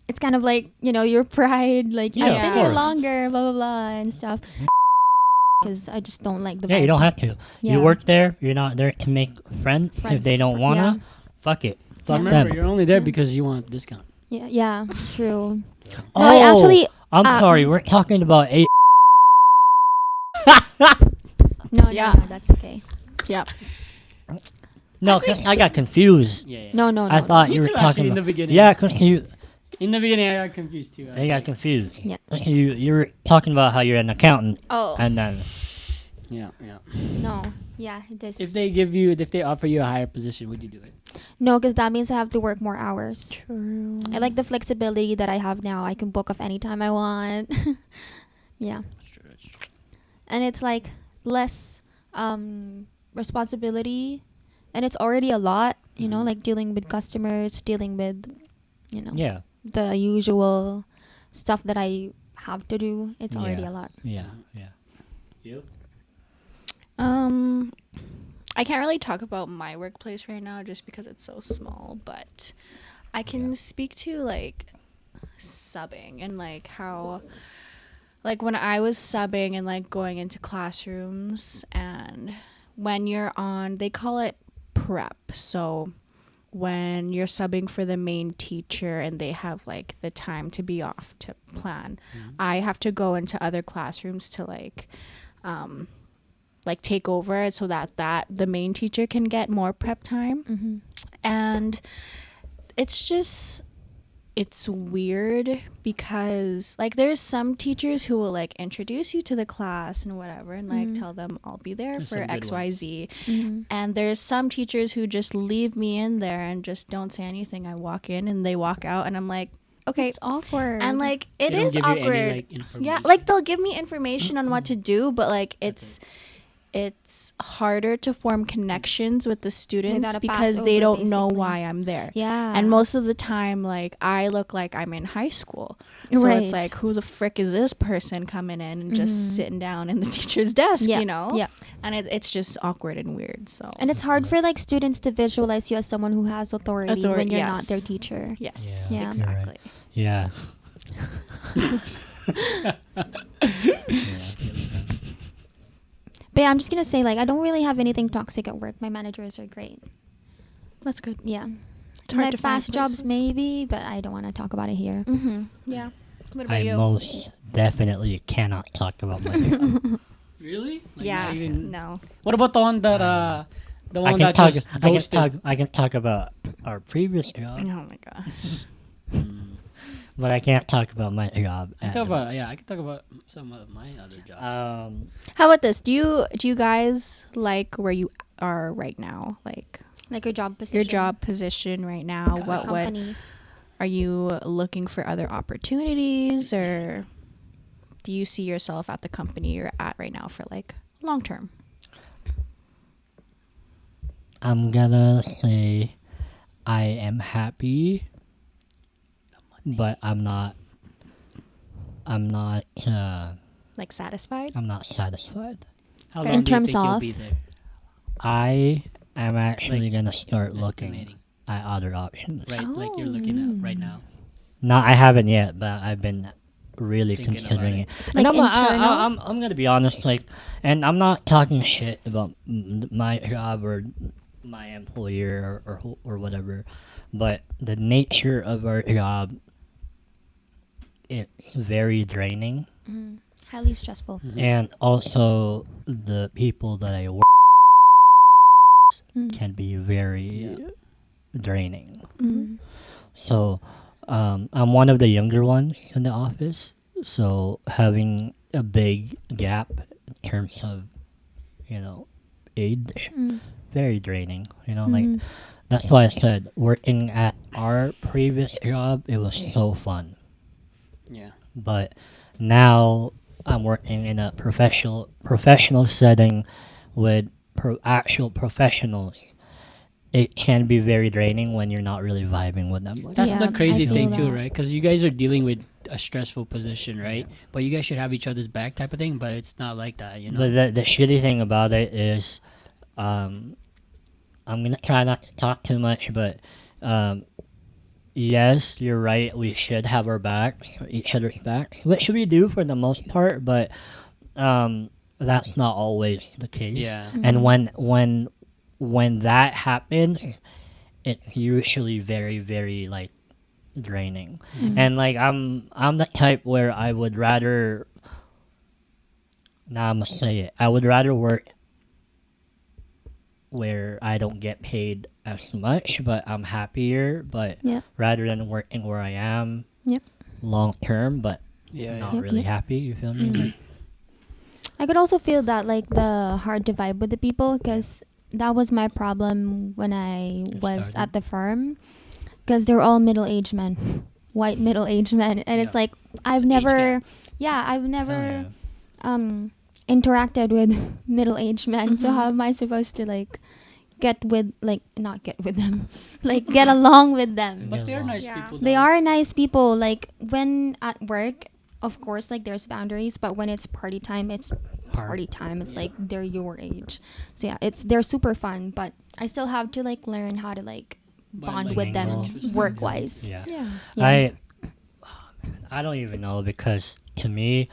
It's kind of like, you know, your pride. Like, Yeah, I've of been here course. longer, blah, blah, blah, and stuff. Because I just don't like the Yeah, vibe. you don't have to. Yeah. You work there. You're not there to make friends. If Friends. they don't wanna, Yeah. fuck it. Fuck Remember, them. you're only there Yeah. because you want a discount. Yeah, true. Oh, No, I actually... I'm uh, sorry. We're talking about a. No, Yeah. no, that's okay. Yep. No, 'cause I got confused. Yeah. No. I thought Me you were too, talking actually, in about. the beginning. Yeah, cause you In the beginning, I got confused too. got confused. Yeah. 'Cause you were talking about how you're an accountant, Oh, and then Yeah. no. Yeah, this... If they offer you a higher position, would you do it? No, because that means I have to work more hours. True. I like the flexibility that I have now. I can book off anytime I want. Yeah. That's true. And it's like less responsibility. And it's already a lot, you know, like dealing with customers, dealing with, you know, yeah, the usual stuff that I have to do. It's already Yeah. a lot. yeah. You? I can't really talk about my workplace right now just because it's so small, but I can speak to like subbing and like how like when I was subbing and like going into classrooms, and when you're on, they call it prep. So when you're subbing for the main teacher and they have like the time to be off to plan, I have to go into other classrooms to like take over it so that the main teacher can get more prep time. Mm-hmm. And it's weird because like there's some teachers who will like introduce you to the class and whatever and like tell them I'll be there There's for some good XYZ. Mm-hmm. And there's some teachers who just leave me in there and just don't say anything. I walk in and they walk out and I'm like, okay. It's awkward. And like They it don't is give you awkward. any, like, information. Yeah, like they'll give me information on what to do, but like it's harder to form connections with the students Without a because pass they over, don't know basically. why I'm there. Yeah. And most of the time, like, I look like I'm in high school. So Right. it's like, who the frick is this person coming in and just sitting down in the teacher's desk, Yeah. you know? Yeah. And it's just awkward and weird, so. And it's hard for like students to visualize you as someone who has authority when you're not yes. their teacher. Yes, Yeah. exactly. Yeah. But yeah, I'm just gonna say like I don't really have anything toxic at work. My managers are great. That's good. Yeah. It's hard My to find past jobs places. maybe, but I don't want to talk about it here. Mm-hmm. Yeah. What about I you? most definitely cannot talk about my job. Really? Like, Yeah. not even- No. What about the one that the I one can that talk. just I can ghosted? talk. I can talk about our previous Oh job, my gosh. but I can't talk about my job. I can talk about some of my other jobs. How about this? Do you guys like where you are right now? Like Like your job position. your job position right now? What company. are you looking for other opportunities, or do you see yourself at the company you're at right now for like long term? I'm gonna say I am happy, but I'm not. Like satisfied? I'm not satisfied. How Okay. long In do you terms think you'll of- be there? I am actually Like, gonna start looking Estimating. at other options. Right, like you're looking at right now. No, I haven't yet, but I've been really Thinking considering it. about Like And internal? I'm gonna be honest, like, and I'm not talking shit about my job or my employer or whatever, but the nature of our job, it's very draining, Highly stressful. and also the people that I work can be very draining. So, I'm one of the younger ones in the office. So having a big gap in terms of, age, very draining. Like that's why I said working at our previous job, it was so fun. Yeah. But now I'm working in a professional setting with actual professionals, it can be very draining when you're not really vibing with them. Like, That's Yeah, the crazy I feel thing too, that. right? Because you guys are dealing with a stressful position, right? But you guys should have each other's back, type of thing. But it's not like that, you know. but the shitty thing about it is, um, I'm gonna try not to talk too much, but um, yes, you're right. We should have our back, each other's back, which we do for the most part. But that's not always the case. Yeah. And when that happens, it's usually very very like draining. And like I'm the type where I would rather. Now I'm gonna say it. I would rather work where I don't get paid as much, but I'm happier. But Yep. rather than working where I am Yep. long term, but Yeah. not Yep, really yep. happy. You feel me? Like, I could also feel that like the hard to vibe with the people because that was my problem when I was started. at the firm because they're all middle-aged men, white middle-aged men, and it's Yeah. like I've age never, yeah, I've hell never yeah. interacted with middle-aged men. So Mhm. how am I supposed to like get with like not get with them, like get along with them? But they're nice Yeah. people. They though. are nice people. Like when at work, of course, like there's boundaries, but when it's party time, it's party time. It's like they're your age. So yeah, they're super fun, but I still have to like learn how to like bond like, with them mingle. work wise. Yeah. Yeah. Yeah. I don't even know because to me,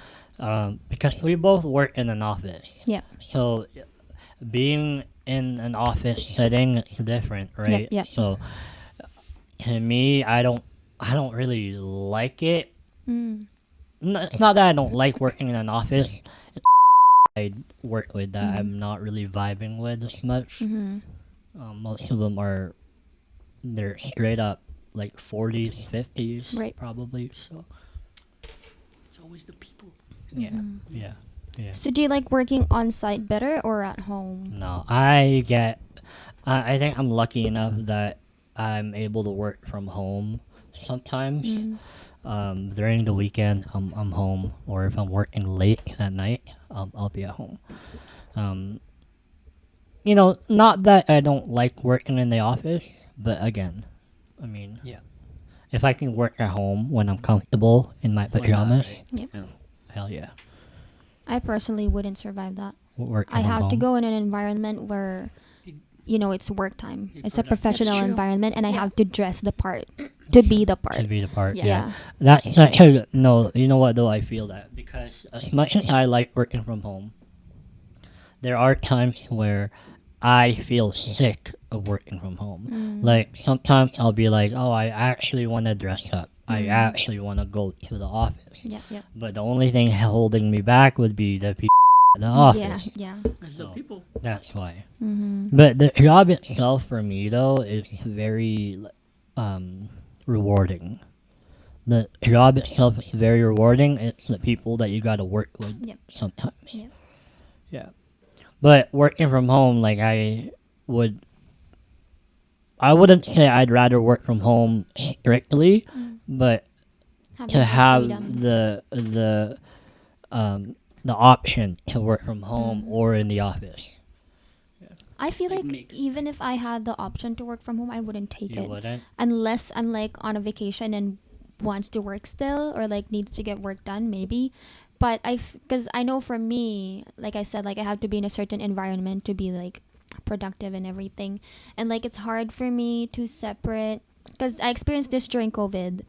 because we both work in an office. Yeah. So being in an office setting is different, right? yep. So to me, I don't really like it. Mm. It's not that I don't like working in an office. I work with that Mhm. I'm not really vibing with as much. Mhm. Most of them are they're straight up like 40s, 50s, Right. probably. So It's always the people. yeah, yeah, yeah. So do you like working on site better or at home? No, I think I'm lucky enough that I'm able to work from home sometimes. Mm. During the weekend, I'm home, or if I'm working late at night, I'll be at home. Um, not that I don't like working in the office, but again, I mean, Yeah. if I can work at home when I'm comfortable in my Why not, pajamas, right? Yep. Yeah. hell yeah. I personally wouldn't survive that. Working I from have to home. go in an environment where, it's work time. You're It's a productive. professional That's true. environment, and I Yeah. have to dress the part, to be the To part. be the part. Yeah. Yeah. Yeah. That's actually no. You know what though? I feel that because as much as I like working from home, there are times where I feel sick of working from home. Mm. Like sometimes I'll be like, oh, I actually want to dress up. I Mm. actually want to go to the office. Yep. Yep. But the only thing holding me back would be the people in the office. Yeah. Yeah. It's the So- people. That's why. Mm-hmm. But the job itself for me though is very rewarding. The job itself is very rewarding. It's the people that you gotta work with Yep. sometimes. Yep. Yeah. But working from home, like I wouldn't say I'd rather work from home strictly, but Having to the have freedom. the option to work from home Mm. or in the office. I feel Like like mix. even if I had the option to work from home, I wouldn't take You it wouldn't? unless I'm like on a vacation and wants to work still or like needs to get work done, maybe. But because I know for me, like I said, like I have to be in a certain environment to be like productive and everything, and like it's hard for me to separate because I experienced this during COVID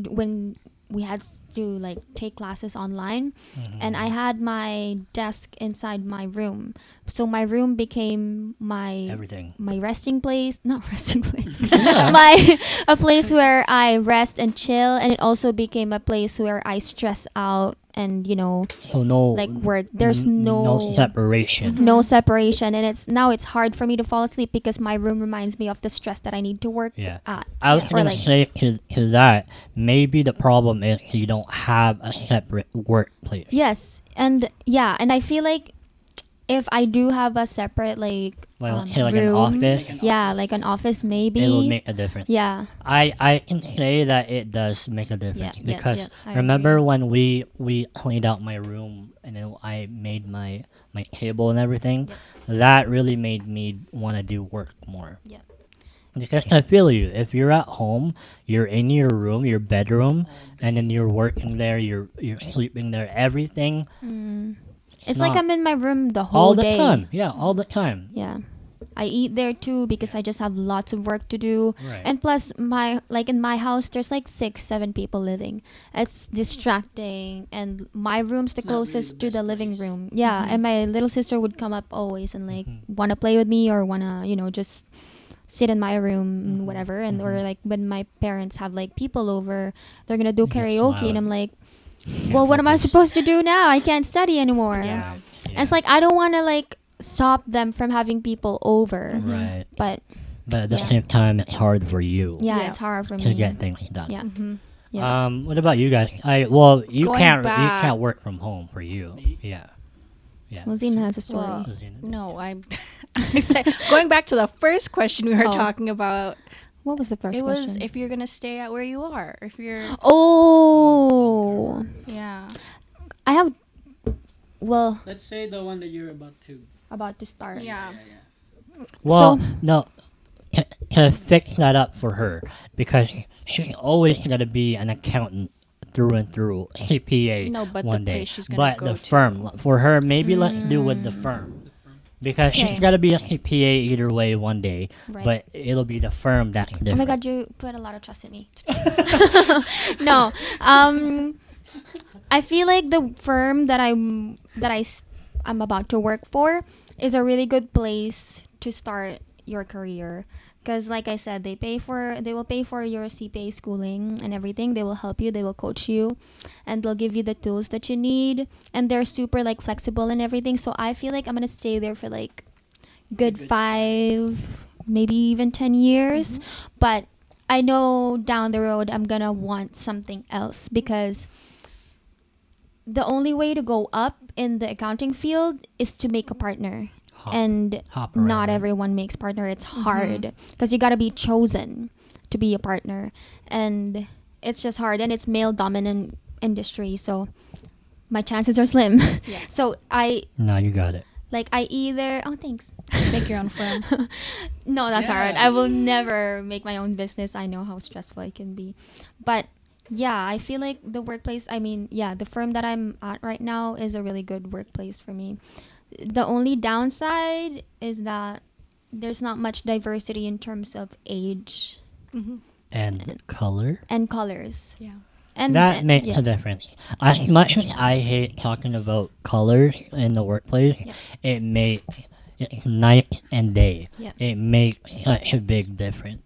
when we had to like take classes online, and I had my desk inside my room, so my room became my Everything. my resting place, not resting place, my a place where I rest and chill, and it also became a place where I stress out and So no, like work. There's no separation. no separation, and it's hard for me to fall asleep because my room reminds me of the stress that I need to work Yeah. at. I was Or gonna like say to that, maybe the problem is you don't have a separate workplace. yes, and I feel like if I do have a separate like Let's say like an room, office, yeah, like an office maybe. it'll make a difference. Yeah. I can say that it does make a difference because I remember agree. when we cleaned out my room and then I made my table and everything. That really made me want to do work more. Yep. Because I feel you. If you're at home, you're in your room, your bedroom, and then you're working there, you're sleeping there, everything. It's like not- I'm in my room the whole all the day. time. Yeah, all the time. Yeah. I eat there too because I just have lots of work to do. Right. And plus in my house there's like 6-7 people living. It's distracting and my room's the It's not really closest the to the best living place. room. Yeah, and my little sister would come up always and like wanna play with me or wanna, just sit in my room and whatever. And or like when my parents have like people over, they're gonna do You get karaoke and loud. I'm like, Can't well, what am I focus. supposed to do now? I can't study anymore. Yeah. And it's like I don't wanna like stop them from having people over. Right. But But at the Yeah. same time, it's hard for you yeah, Yeah. it's hard for to me. get things done. Yeah. Mm-hmm. Yeah. What about you guys? You Going can't back- work from home for you. Yeah. Yeah. Well, Zena has a story. Well, Zena? no, I'm. I said, going back to the first question we were Oh. talking about. What was the first It was question? if you're gonna stay at where you are. If you're, Oh, yeah. I have. Well, Let's say the one that you're about to. about to start. Yeah. Well, So- no, to fix that up for her because she's always gonna be an accountant through and through, CPA No, but the one day. place she's gonna But go the to. firm for her, maybe let's do with the firm because Okay. she's gotta be a CPA either way one day. Right. But it'll be the firm that's Oh different. my God, you put a lot of trust in me. Just kidding. No, I feel like the firm that I'm about to work for is a really good place to start your career. Because, like I said, they will pay for your CPA schooling and everything. They will help you. They will coach you, and they'll give you the tools that you need. And they're super like flexible and everything. So I feel like I'm gonna stay there for like good 5, maybe even 10 years. But I know down the road I'm gonna want something else because the only way to go up in the accounting field is to make a partner. And hop around, not right? everyone makes partner. It's hard because you got to be chosen to be a partner, and it's just hard. And it's male dominant industry, so my chances are slim. Yeah. So No, you got it. I either thanks. Just make your own firm. No, that's hard. Yeah. I will never make my own business. I know how stressful it can be, but yeah, I feel like the workplace. I mean, yeah, the firm that I'm at right now is a really good workplace for me. The only downside is that there's not much diversity in terms of age Mm-hmm. And color. and colors. Yeah. And That makes yeah. a difference. As much as I hate talking about colors in the workplace, Yeah. it makes it's night and day. Yeah. It makes such a big difference.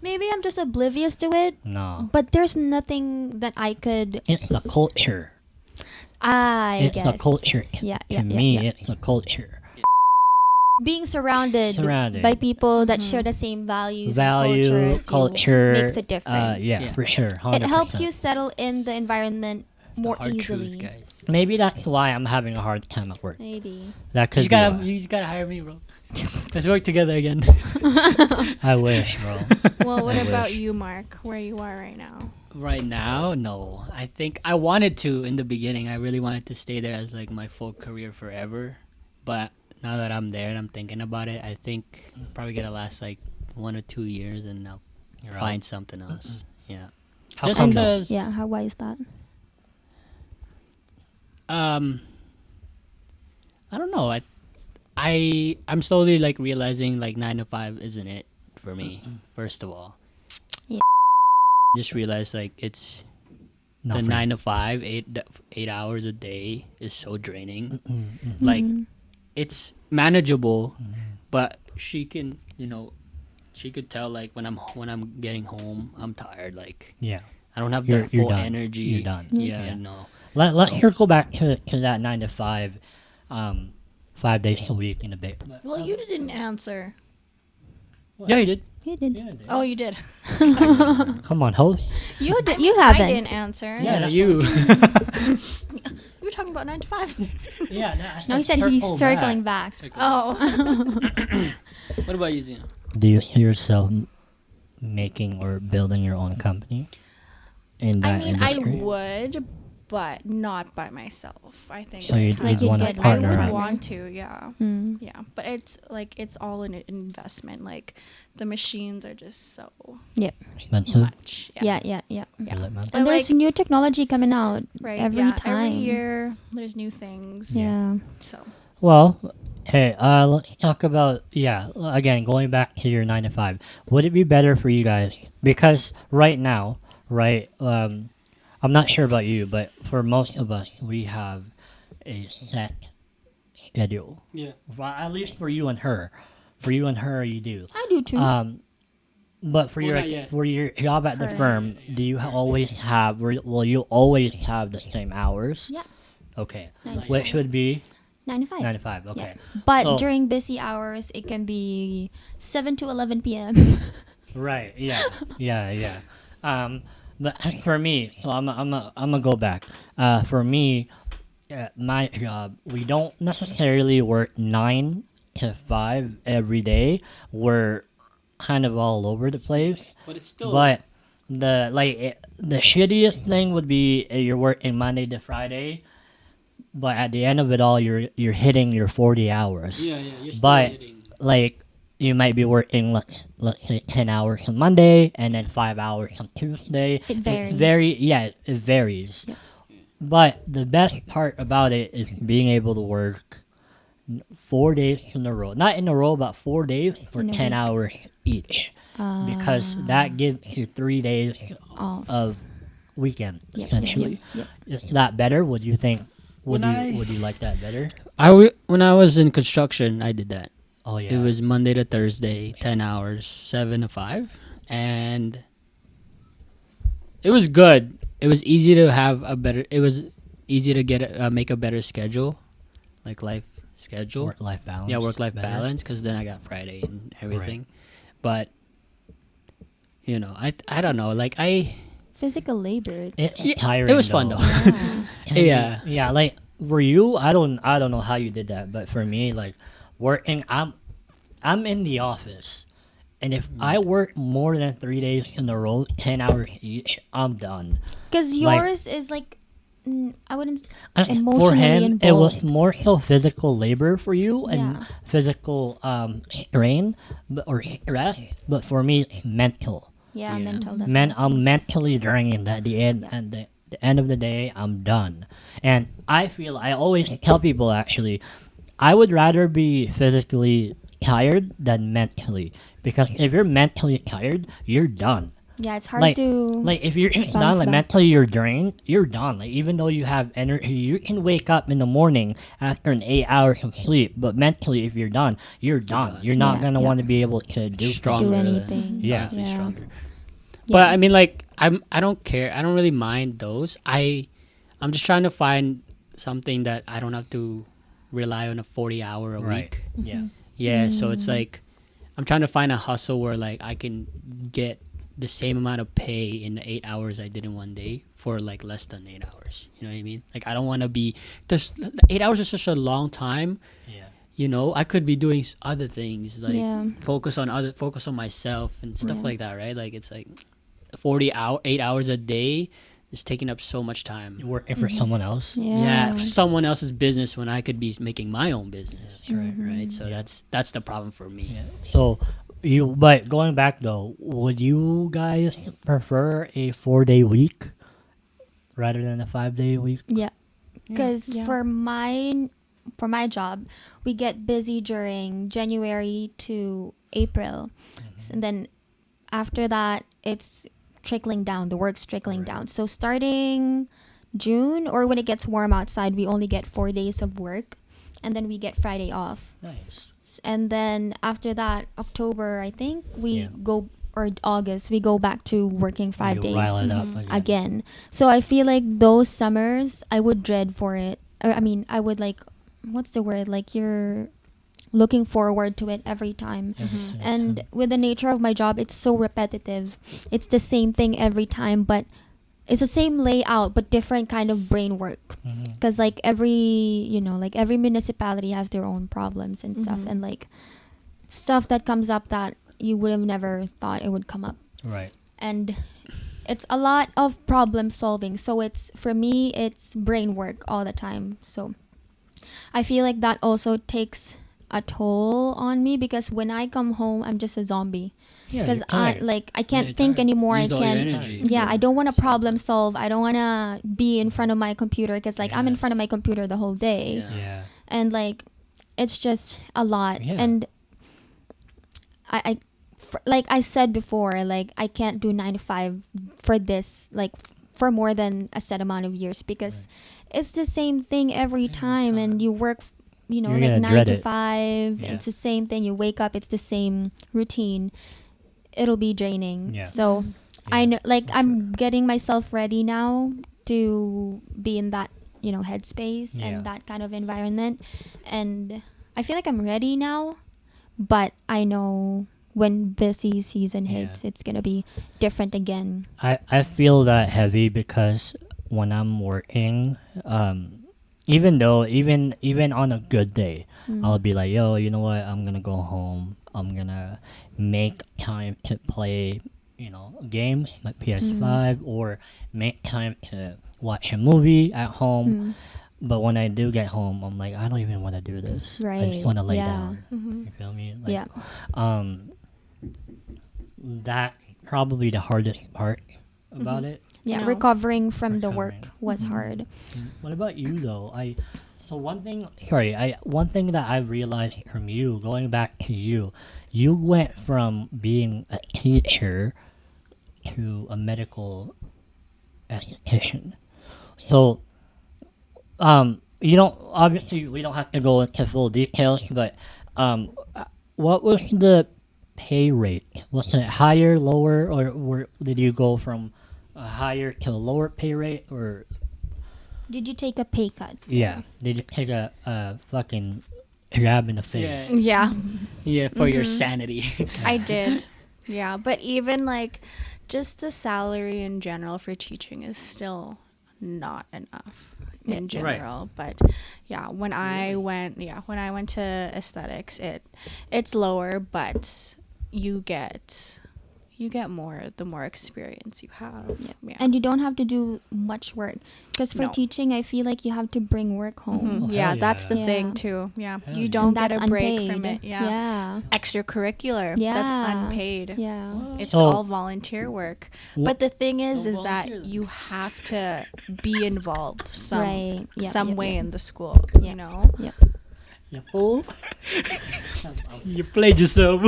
Maybe I'm just oblivious to it, No, but there's nothing that I could. it's the culture. I It's guess. the culture. Yeah, To yeah, me, yeah. it's the culture. Being surrounded by people that share the same values Value, and culture, culture, makes a difference. Yeah, Yeah. for sure. 100%. It helps you settle in the environment more Hard easily. truth, guys. Maybe that's why I'm having a hard time at work. Maybe. That could You be gotta, why. you just gotta hire me, bro. Let's work together again. I wish, bro. Well, what I about wish. you, Mark? Where you are right now? Right now, no. I think I wanted to in the beginning. I really wanted to stay there as like my full career forever. But now that I'm there and I'm thinking about it, I think I'm probably gonna last like 1 or 2 years and I'll You're find out. something else. Yeah. How Just come though? because Yeah, how why is that? I don't know. I'm slowly like realizing like 9 to 5 isn't it for me. First of all, Yeah. Just realized like it's Not the for 9 to 5, 8 hours a day is so draining. Mm-hmm. Like it's manageable, but she can, she could tell like when I'm getting home, I'm tired. Like Yeah. I don't have You're the full done. energy. You're done. Yeah, Yeah. no. Let's circle back to that 9 to 5, 5 days a week in a bit. But, Well, you didn't answer. Yeah, you did. You did. yeah, dude. Oh, you did. Come on, host. You I haven't. didn't answer. Yeah, that's you. You were talking about 9 to 5. Yeah. No, he said he's circling back. Oh. What about you, Zena? Do you see yourself making or building your own company in that I mean, I industry? would, but not by myself. I think So you'd, Like you'd want to you'd get partner I would up. want to, yeah. Mm. Yeah, but it's like it's all an investment. Like the machines are just so Expensive. much. Yeah. Yeah. Yeah. Yeah. Is it, man? And there's like- new technology coming out Right. every time. Every year there's new things. Yeah. So Well, hey, let's talk about again, going back to your 9 to 5. Would it be better for you guys? Because right now, right, I'm not sure about you, but for most of us, we have a set schedule. Yeah. Well, at least for you and her. For you and her, you do. I do too. But for Well, your not yet. for your job at the Correct. firm, do you always have? Will you always have the same hours? Yeah. Okay. 9 to Which 5. would be 9 to 5. 9 to 5. Okay. But So- during busy hours, it can be 7 to 11 p.m. Right. Yeah. Yeah. But for me, so I'm gonna go back. For me, my job, we don't necessarily work 9 to 5 every day. We're kind of all over the place. But it's still. But the shittiest thing would be you're working Monday to Friday, but at the end of it all, you're hitting your 40 hours. Yeah. You're still But hitting. like you might be working let's say 10 hours on Monday and then 5 hours on Tuesday. It varies. It varies. Yep. But the best part about it is being able to work 4 days in a row. Not in a row, but 4 days for In a 10 week. hours each. Because that gives you 3 days Off. of weekend, Yep, essentially. Yep. Is that better? Would you think? When Would you like that better? When I was in construction, I did that. Oh yeah. It was Monday to Thursday, 10 hours, 7 to 5. And it was good. It was easy to have it was easy to make a better schedule, like life schedule. Work-life balance. Yeah, work-life better. balance, because then I got Friday and everything. But, I don't know. Like, Physical labor. It's Yeah, tiring. it was fun, though. Yeah. Yeah. Yeah, like for you, I don't know how you did that, but for me, like working, I'm in the office, and if I work more than 3 days in a row, 10 hours each, I'm done. Because Like- yours is like, I wouldn't. And for Emotionally him, it was involved. more so physical labor for you and Yeah. physical strain or stress, but for me, it's mental. Yeah, Yeah. mental. That's I'm mentally drained at the end. Yeah. At the end of the day, I'm done. And I always tell people actually, I would rather be physically tired than mentally, because if you're mentally tired, you're done. Yeah, it's hard Like- to. Like if you're just Bounce done, like back. mentally you're drained, you're done. Like even though you have energy, you can wake up in the morning after an 8 hours of sleep, but mentally if you're done, you're done. You're not Yeah, gonna yeah. want to be able to do Stronger do than- anything. it's Yeah. honestly Yeah. stronger. Yeah. But I mean, like, I don't care. I don't really mind those. I'm just trying to find something that I don't have to rely on a 40-hour a Right. week. Yeah. Yeah, so it's like I'm trying to find a hustle where like I can get the same amount of pay in the 8 hours I did in one day for like less than 8 hours. You know what I mean? Like I don't want to be. Just 8 hours is such a long time. Yeah. I could be doing other things like Yeah. focus on myself and stuff Yeah. like that, right? Like it's like 8 hours a day is taking up so much time. You're working for someone else. Yeah, for someone else's business when I could be making my own business, right? So that's the problem for me. Yeah. So but going back though, would you guys prefer a 4-day week rather than a 5-day week? Yeah, because Yeah. for my job, we get busy during January to April, and then after that, it's trickling down. The work's trickling down. So starting June, or when it gets warm outside, we only get 4 days of work, and then we get Friday off. Nice. And then after that, October, I think we Yeah. go, or August, we go back to working 5 You days rile it up again. So I feel like those summers, I would dread for it. Or, I mean, I would like, what's the word? Like you're looking forward to it every time. And with the nature of my job, it's so repetitive. It's the same thing every time, but it's the same layout but different kind of brain work. Mhm. Because like every municipality has their own problems and stuff, Mhm. and like stuff that comes up that you would have never thought it would come up. Right. And it's a lot of problem solving, so it's, for me, it's brain work all the time. So I feel like that also takes a toll on me, because when I come home I'm just a zombie, Yeah. because you're I tired. can't you're think tired. anymore. Used I all your can't. energy Yeah, for I don't want to something. problem solve. I don't want to be in front of my computer, because like I'm in Yeah. front of my computer the whole day. Yeah. Yeah. And like it's just a lot. Yeah. And like I said before, like I can't do 9 to 5 for this, like for more than a set amount of years, because it's the same thing every time, and you work You're like gonna 9 dread to it. 5. Yeah. It's the same thing. You wake up, it's the same routine. It'll be draining. Yeah. So I Yeah, know, like for I'm getting myself ready now to be in that headspace Yeah. and that kind of environment, and I feel like I'm ready now. But I know when busy season Yeah. hits, it's gonna be different again. I feel that heavy because when I'm working, even though even on a good day, I'll be like, yo, you know what? I'm gonna go home. I'm gonna make time to play, games like PS5, or make time to watch a movie at home. But when I do get home, I'm like, I don't even want to do this. I Right. just want to lay Yeah. down. Mhm. You feel me? Like, Yeah. That's probably the hardest part about it. Yeah, No. recovering from the Recovering. work was hard. What about you though? One thing that I realized from you, going back to you, you went from being a teacher to a medical esthetician. So, you don't, obviously we don't have to go into full details, but what was the pay rate? Was it higher, lower, or did you go from a higher to a lower pay rate, or Did you take a pay cut? yeah, did you take a fucking jab in the Yeah. face? Yeah, Yeah, for your sanity. I did. Yeah, but even like just the salary in general for teaching is still not enough in Yeah. Right. general. But yeah, when I went to aesthetics, it's lower, but you get more the more experience you have. Yeah. And you don't have to do much work, because for No. teaching I feel like you have to bring work home. Oh, Yeah, hell that's the yeah. thing Yeah. too. Yeah, Hell you yeah. don't And get that's a break unpaid. from it. Yeah. Yeah. Extracurricular. Yeah. That's unpaid. Yeah. It's So- all volunteer work. But the thing is Don't that volunteer. you have to be involved Right. Yep, some yep, way yep. in the school, Yeah. you know? Yep. You fool. You played yourself.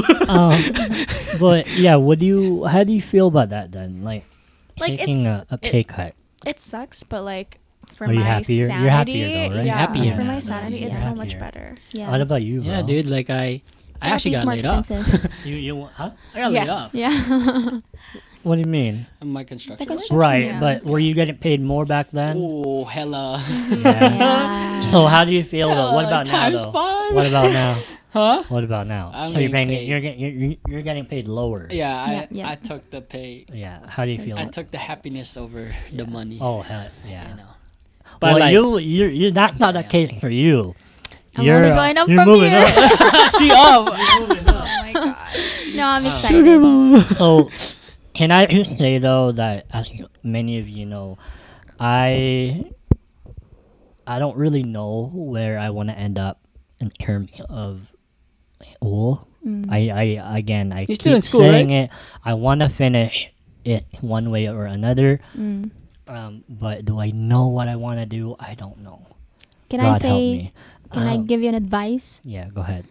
But yeah, how do you feel about that then? Like Like, taking it's- a pay cut. It sucks, but like for Are you my happier? sanity, You're happier though, right? yeah, Happier. for my Yeah. sanity, it's Yeah. so much Happier. better. Yeah. What about you, bro? Yeah, dude. Like I actually got Therapy's laid more off. expensive. You huh? I got Yes. laid off. Yeah. What do you mean? In my construction. The work. construction- Right, Yeah. but were you getting paid more back then? Oh, hella. Yeah. Yeah. So how do you feel though? What about now times though? 5. What about now? Huh? What about now? I'm So you're getting paying, paid. you're getting paid lower. Yeah, Yeah, yeah. I took the pay. Yeah. How do you feel? I took the happiness over the money. Oh hell yeah. You know. But But like, you that's not the Yeah. case for you. I'm only going up you're from moving here. up. she up. Oh my god. No, I'm excited. So, can I just say though that as many of you know, I don't really know where I want to end up in terms of school. I You're still keep in school, saying right? it. I want to finish it one way or another. Mm. But do I know what I want to do? I don't know. Can God I help say? me. Can I give you an advice? Yeah, go ahead.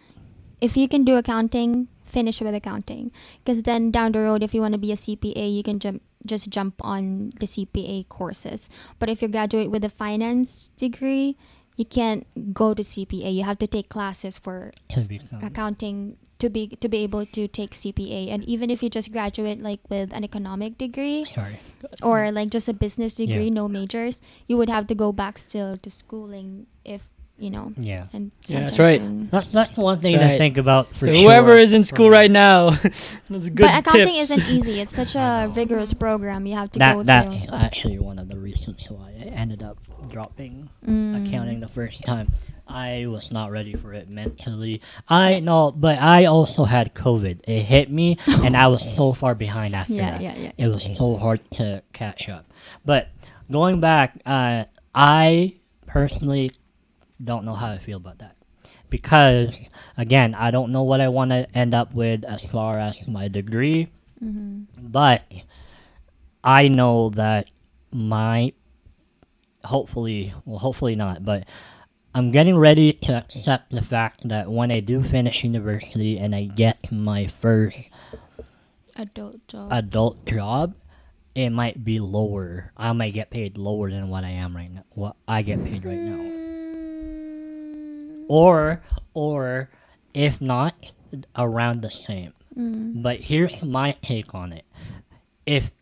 If you can do accounting, finish with accounting, because then down the road, if you want to be a CPA, you can just jump on the CPA courses. But if you graduate with a finance degree, you can't go to CPA. You have to take classes for To become- accounting to be able to take CPA. And even if you just graduate like with an economic degree Sorry. or like just a business degree, Yeah. no majors, you would have to go back still to schooling if Yeah. And Yeah, that's sometime right. soon. That's one thing Right. to think about for So sure. whoever is in school right now, that's good But accounting tips. isn't easy. It's such I a know. rigorous program you have to go That's through. actually one of the reasons why I ended up dropping accounting the first time. I was not ready for it mentally. I know, but I also had COVID. It hit me, and I was so far behind after Yeah, that. yeah, yeah. It was so hard to catch up. But going back, I personally don't know how I feel about that because, again, I don't know what I want to end up with as far as my degree, but I know that my hopefully not, but I'm getting ready to accept the fact that when I do finish university and I get my first Adult job. adult job, it might be lower. I might get paid lower than what I am right now. What I get paid right now. Or if not, around the same. But here's my take on it.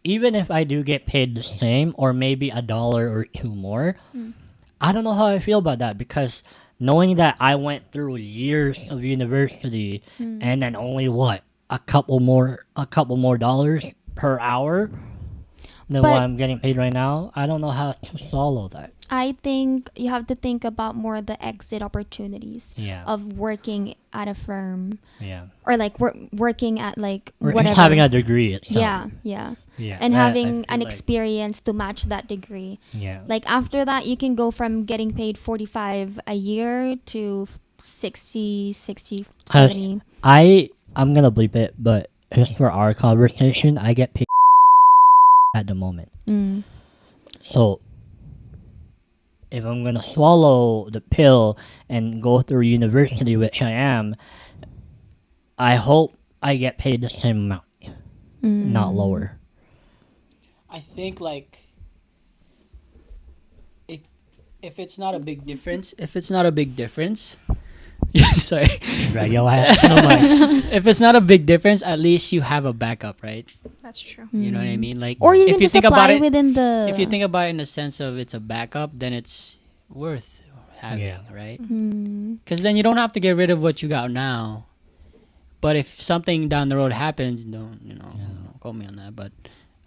Even if I do get paid the same or maybe $1 or two more, I don't know how I feel about that because knowing that I went through years of university and then only a couple more dollars per hour than what But- I'm getting paid right now, I don't know how to swallow that. I think you have to think about more the exit opportunities Yeah. of working at a firm Yeah. or like working at like Or whatever. just having a degree itself. yeah. Yeah. And I having feel an like- experience to match that degree. Yeah. Like after that, you can go from getting paid 45 a year to 60, 70. I'm gonna bleep it, but just for our conversation, I get paid at the moment. Mm. So if I'm gonna swallow the pill and go through university, which I am, I hope I get paid the same amount, not lower. I think like if it's not a big difference, yeah, sorry. Drag your ass so much. If it's not a big difference, at least you have a backup, right? That's true. You know what I mean? Like, Or you if can you just think apply about it, within the. if you think about it in the sense of it's a backup, then it's worth having, Yeah. right? Mm. Because then you don't have to get rid of what you got now. But if something down the road happens, don't quote me on that. But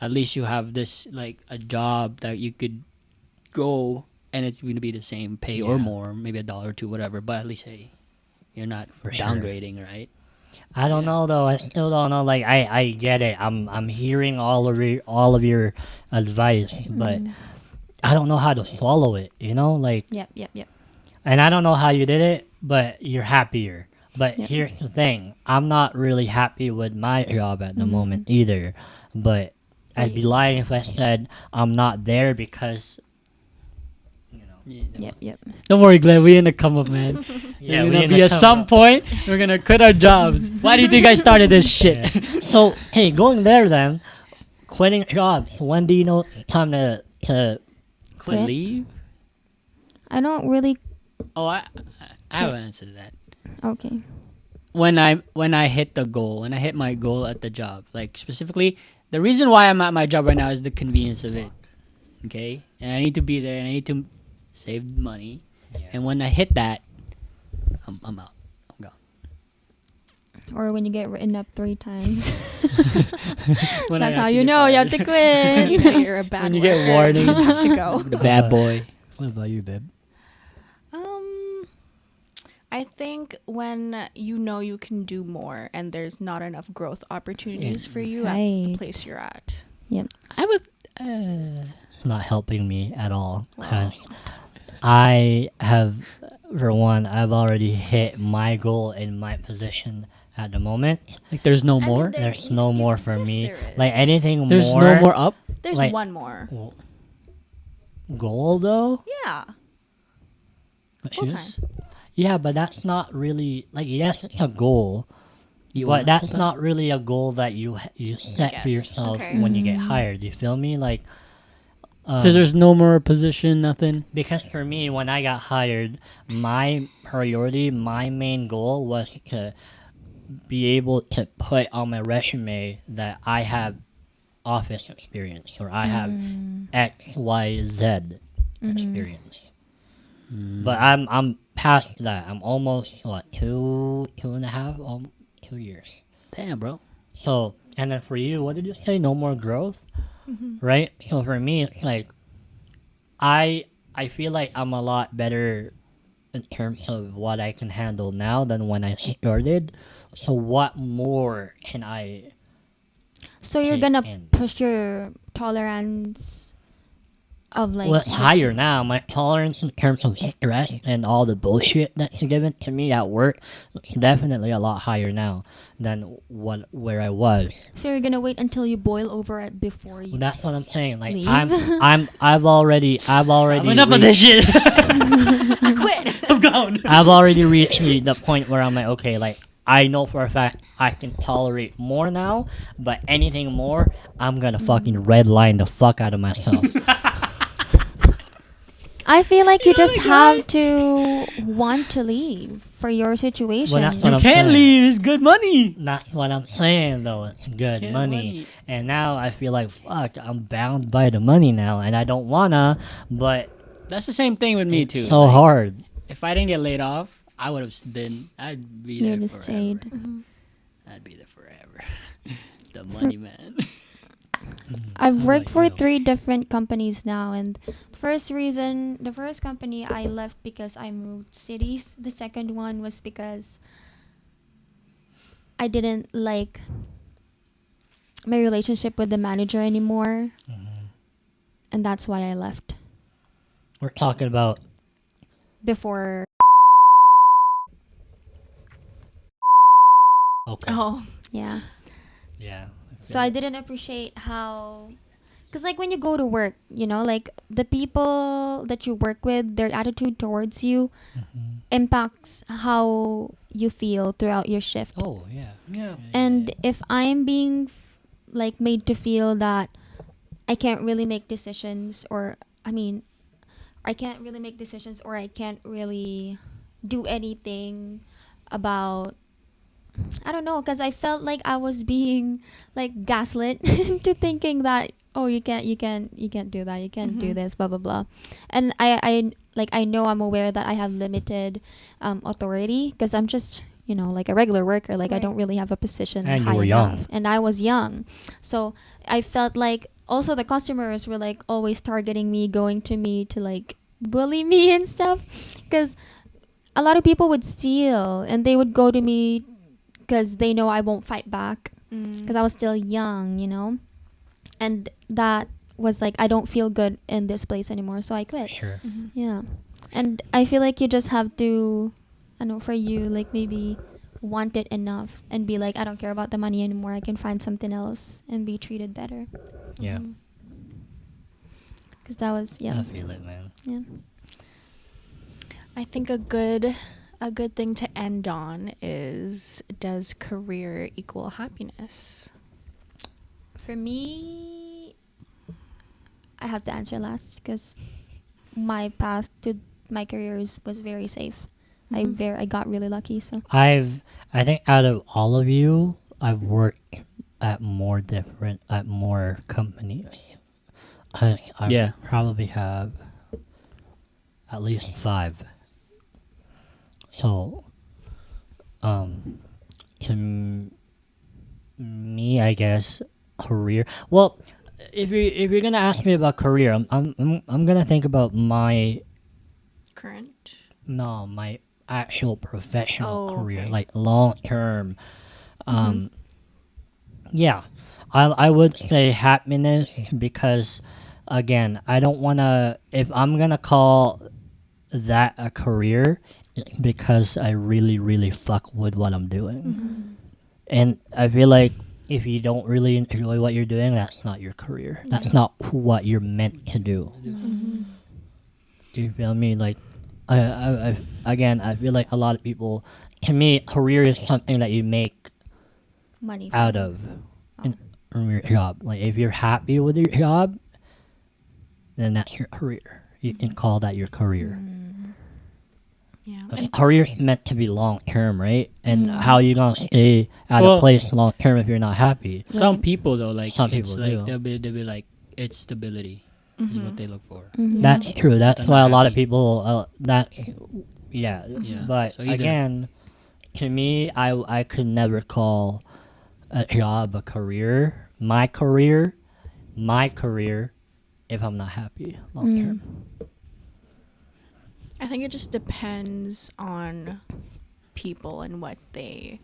at least you have this like a job that you could go and it's going to be the same pay or Yeah. more, maybe $1 or two, whatever. But at least hey, you're not For sure. downgrading, right? I don't know though. I still don't know. Like I get it. I'm hearing all of your advice, but I don't know how to swallow it. Like, Yep. and I don't know how you did it, but you're happier. But Yep. here's the thing: I'm not really happy with my job at the moment either. But I'd be lying if I said I'm not there because. Yep. Don't worry, Glenn. We in the come up, man. Yeah, we're we gonna in be the at come some up. point. We're gonna quit our jobs. Why do you think I started this shit? Yeah. So hey, going there then, quitting jobs. When do you know it's time to Quit? Leave? I don't really. Oh, I have an answer to that. Okay. When I hit the goal, when I hit my goal at the job, like specifically, the reason why I'm at my job right now is the convenience of it. Okay, and I need to be there, and I need to save money. And when I hit that, I'm out. I'm gone. Or when you get written up 3 times. When I That's how actually you get know you have fired. to quit. You're a bad When you get worker. warnings. You have to go. The bad boy. What about you, babe? I think when you know you can do more and there's not enough growth opportunities for you at the Right. place you're at. I would. It's not helping me at all. 'Cause I have, for one, I've already hit my goal in my position at the moment. Like, there's no I mean, more. there- There's no more for yes, me. there Like is. anything There's more. no more up. There's like- one more. Goal though. Yeah. Full time. Yeah, but that's not really like. Yes, it's a goal, You but want that's full-time? not really a goal that you set for guess. yourself Okay. when you get hired. You feel me? Like, So there's no more position, nothing. because for me, when I got hired, my priority, my main goal was to be able to put on my resume that I have office experience or I have X, Y, Z experience. But I'm past that. I'm almost what 2.5, 2 years. Damn, bro. So, and then for you, what did you say? No more growth, Mm-hmm. right? So for me, it's like I feel like I'm a lot better in terms of what I can handle now than when I started. So what more can I So you're take gonna in? push your tolerance of like Well, it's higher now. My tolerance in terms of stress and all the bullshit that's given to me at work, it's definitely a lot higher now than where I was. So you're gonna wait until you boil over it before Well, you that's what I'm saying. Like leave. I've already Enough of this reached, shit. I quit. I'm gone. I've already reached the point where I'm like, okay, like I know for a fact I can tolerate more now, but anything more, I'm gonna fucking redline the fuck out of myself. I feel like you just have to want to leave for your situation. Well, that's what You I'm can't saying. leave. It's good money. That's what I'm saying, though. It's good Yeah, money. money. And now I feel like, fuck, I'm bound by the money now. And I don't wanna, but That's the same thing with me it's too. so Like, hard. If I didn't get laid off, I would have been. I'd be You'd there have forever. stayed. Mm-hmm. I'd be there forever. The money, man. I've How worked about for you? 3 different companies now, and the first company I left because I moved cities. The second one was because I didn't like my relationship with the manager anymore, and that's why I left. We're talking about Before, okay, Oh. yeah. yeah. So I didn't appreciate how, because like when you go to work, you know, like the people that you work with, their attitude towards you impacts how you feel throughout your shift. Oh yeah. Yeah. And if I'm being like made to feel that I can't really make decisions, or I mean, I can't really make decisions, or I can't really do anything about, I don't know, because I felt like I was being like gaslit into thinking that, oh, you can't do that, you can't do Mhm. this, blah blah blah. And I know, I'm aware that I have limited authority because I'm just, you know, like a regular worker. Like I Right. don't really have a position And you high were young. enough, and I was young, so I felt like also the customers were like always targeting me, going to me to like bully me and stuff, because a lot of people would steal and they would go to me because they know I won't fight back Mm. because I was still young, you know. And that was like, I don't feel good in this place anymore, so I quit. Sure. Mhm. Yeah. And I feel like you just have to, I know for you, like maybe want it enough and be like, I don't care about the money anymore, I can find something else and be treated better. Yeah. Mhm. Because that was, yeah. I feel it, man. Yeah. I think a good thing to end on is, does career equal happiness? For me, I have to answer last because my path to my careers was very safe. Mhm. I got really lucky. So I think out of all of you, I've worked at more companies. I Yeah. probably have at least 5. So, to me, I guess career. Well, if you're gonna ask me about career, I'm gonna think about my my actual professional Oh, career, okay. like long term. Yeah, I would say happiness because, again, I don't wanna. If I'm gonna call that a career, it's because I really really fuck with what I'm doing, Mhm. and I feel like if you don't really enjoy what you're doing, that's not your career. That's not what you're meant to do. Mhm. Do you feel me? Like, again, I feel like a lot of people, to me, career is something that you make money out from- of from your job. Like, if you're happy with your job, then that's your career. You can call that your career. Yeah. A career is meant to be long term, right? And Mm. how you gonna stay at Well- a place long term if you're not happy? Some Right. people though, like Some it's people like do. they'll be like it's stability is what they look for. Mhm. That's true. That's I'm why a not lot of happy. people Yeah, Yeah. but So either- again, to me, I could never call a job a career, my career, if I'm not happy long term. I think it just depends on people and what they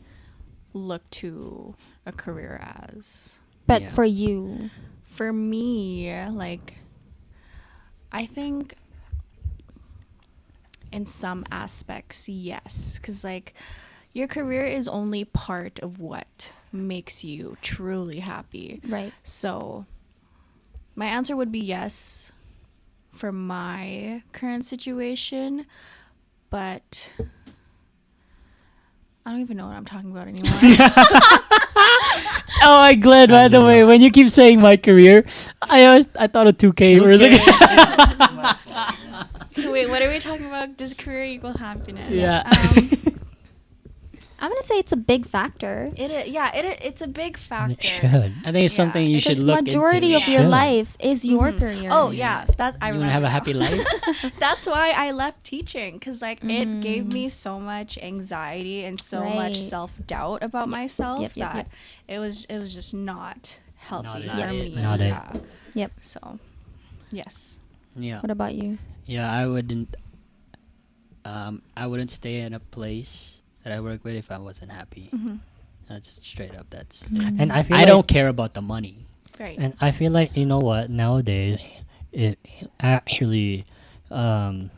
look to a career as. But Yeah. for you, For me, like, I think in some aspects, yes. Because, like, your career is only part of what makes you truly happy. right? So, my answer would be yes for my current situation, but I don't even know what I'm talking about anymore. Oh, I'm glad. By the way, when you keep saying my career, I thought of 2K. For a second. Wait, what are we talking about? Does career equal happiness? Yeah. I'm gonna say it's a big factor. It's a big It factor. should. I think it's Yeah, something you should Because look majority into. of your Yeah. life is your Mhm. career. Oh yeah, that I You remember. want to have a now. happy life? That's why I left teaching, because like it gave me so much anxiety and so much Right. self-doubt about myself Yep, yep, that it was just not healthy Not for it. me. Not it. Yeah. Yep. So, yes. Yeah. What about you? Yeah, I wouldn't. I wouldn't stay in a place that I work with if I wasn't happy. Mm-hmm. That's straight up. That's. And I feel I like, don't care about the money. Right. And I feel like, you know what, nowadays it's actually my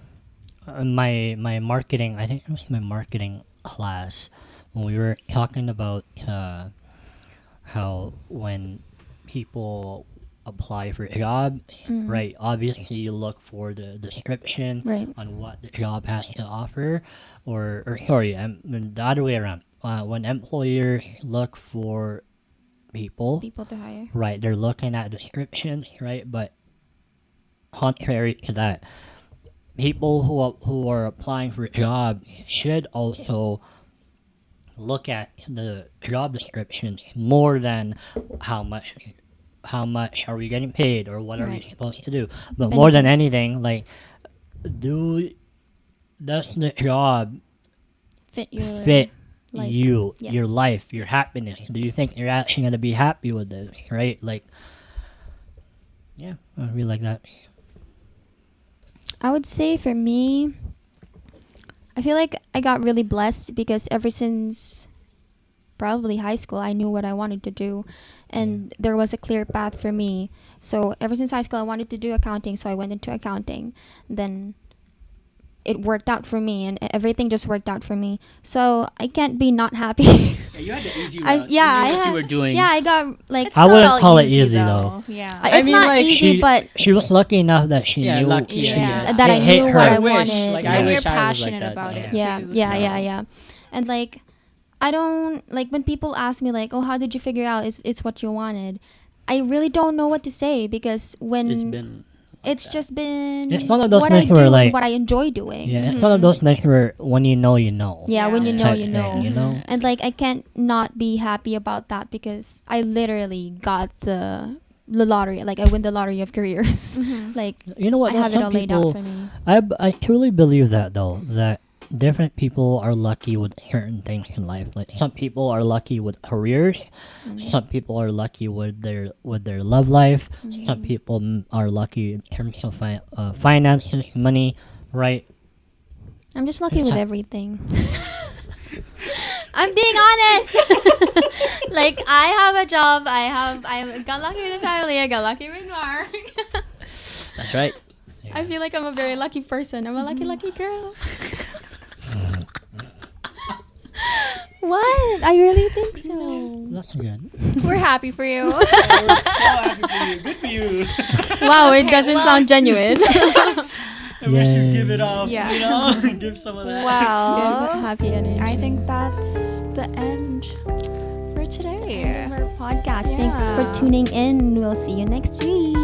marketing, I think it was my marketing class, when we were talking about how when people apply for jobs, right, obviously you look for the description Right. on what the job has to offer, or sorry, the other way around. When employers look for people, People to hire. right, they're looking at descriptions, right? But contrary to that, people who are applying for jobs should also look at the job descriptions more than how much are we getting paid or what are we Right. supposed to do. But more than Benefits. anything, like, does the job Fit your fit life. you, Yep. your life, your happiness? Do you think you're actually gonna be happy with this, right? Like, yeah, I really like that. I would say for me, I feel like I got really blessed because ever since probably high school, I knew what I wanted to do, and there was a clear path for me. So ever since high school, I wanted to do accounting, so I went into accounting. Then it worked out for me, and everything just worked out for me. So I can't be not happy. Yeah, you had the easy I- route. yeah, you I knew what had- you were doing. Yeah, I got like It's I not wouldn't all call it easy, though. Yeah. I it's mean, not like, easy, but She was lucky enough that she Yeah, knew lucky, Yeah. I guess. that I it hit knew her. what I I wish, wanted. like, Yeah. I And wish you're I was like passionate that, about though. it. yeah, too, yeah, so. yeah, yeah. And like, I don't like when people ask me like, "Oh, how did you figure out it's what you wanted?" I really don't know what to say because when It's been. it's just been It's one of those what I things do where, and like, what I enjoy doing. Yeah, it's one of those things where when you know, you know. Yeah, when you Yeah. know, type you thing, know. you know? And like, I can't not be happy about that because I literally got the lottery. Like, I win the lottery of careers. Mhm. Like, You know what? I have it some all laid out people, for me. I truly believe that, though, that different people are lucky with certain things in life. Like, some people are lucky with careers. Some people are lucky with their love life. Some people are lucky in terms of finances, money, right? I'm just lucky with Yeah. everything. I'm being honest. Like, I have a job. I got lucky with a family. I got lucky with work. That's right. I feel like I'm a very lucky person. I'm a lucky girl. What? I really think so. That's good. We're happy for you. Good for you. Wow, it Okay, doesn't well- sound genuine. I wish you'd give it Yay. up. Yeah. You know, give some of that. Well, Happy energy. I think that's the end for today. End of our podcast. Thanks Yeah. for tuning in. We'll see you next week.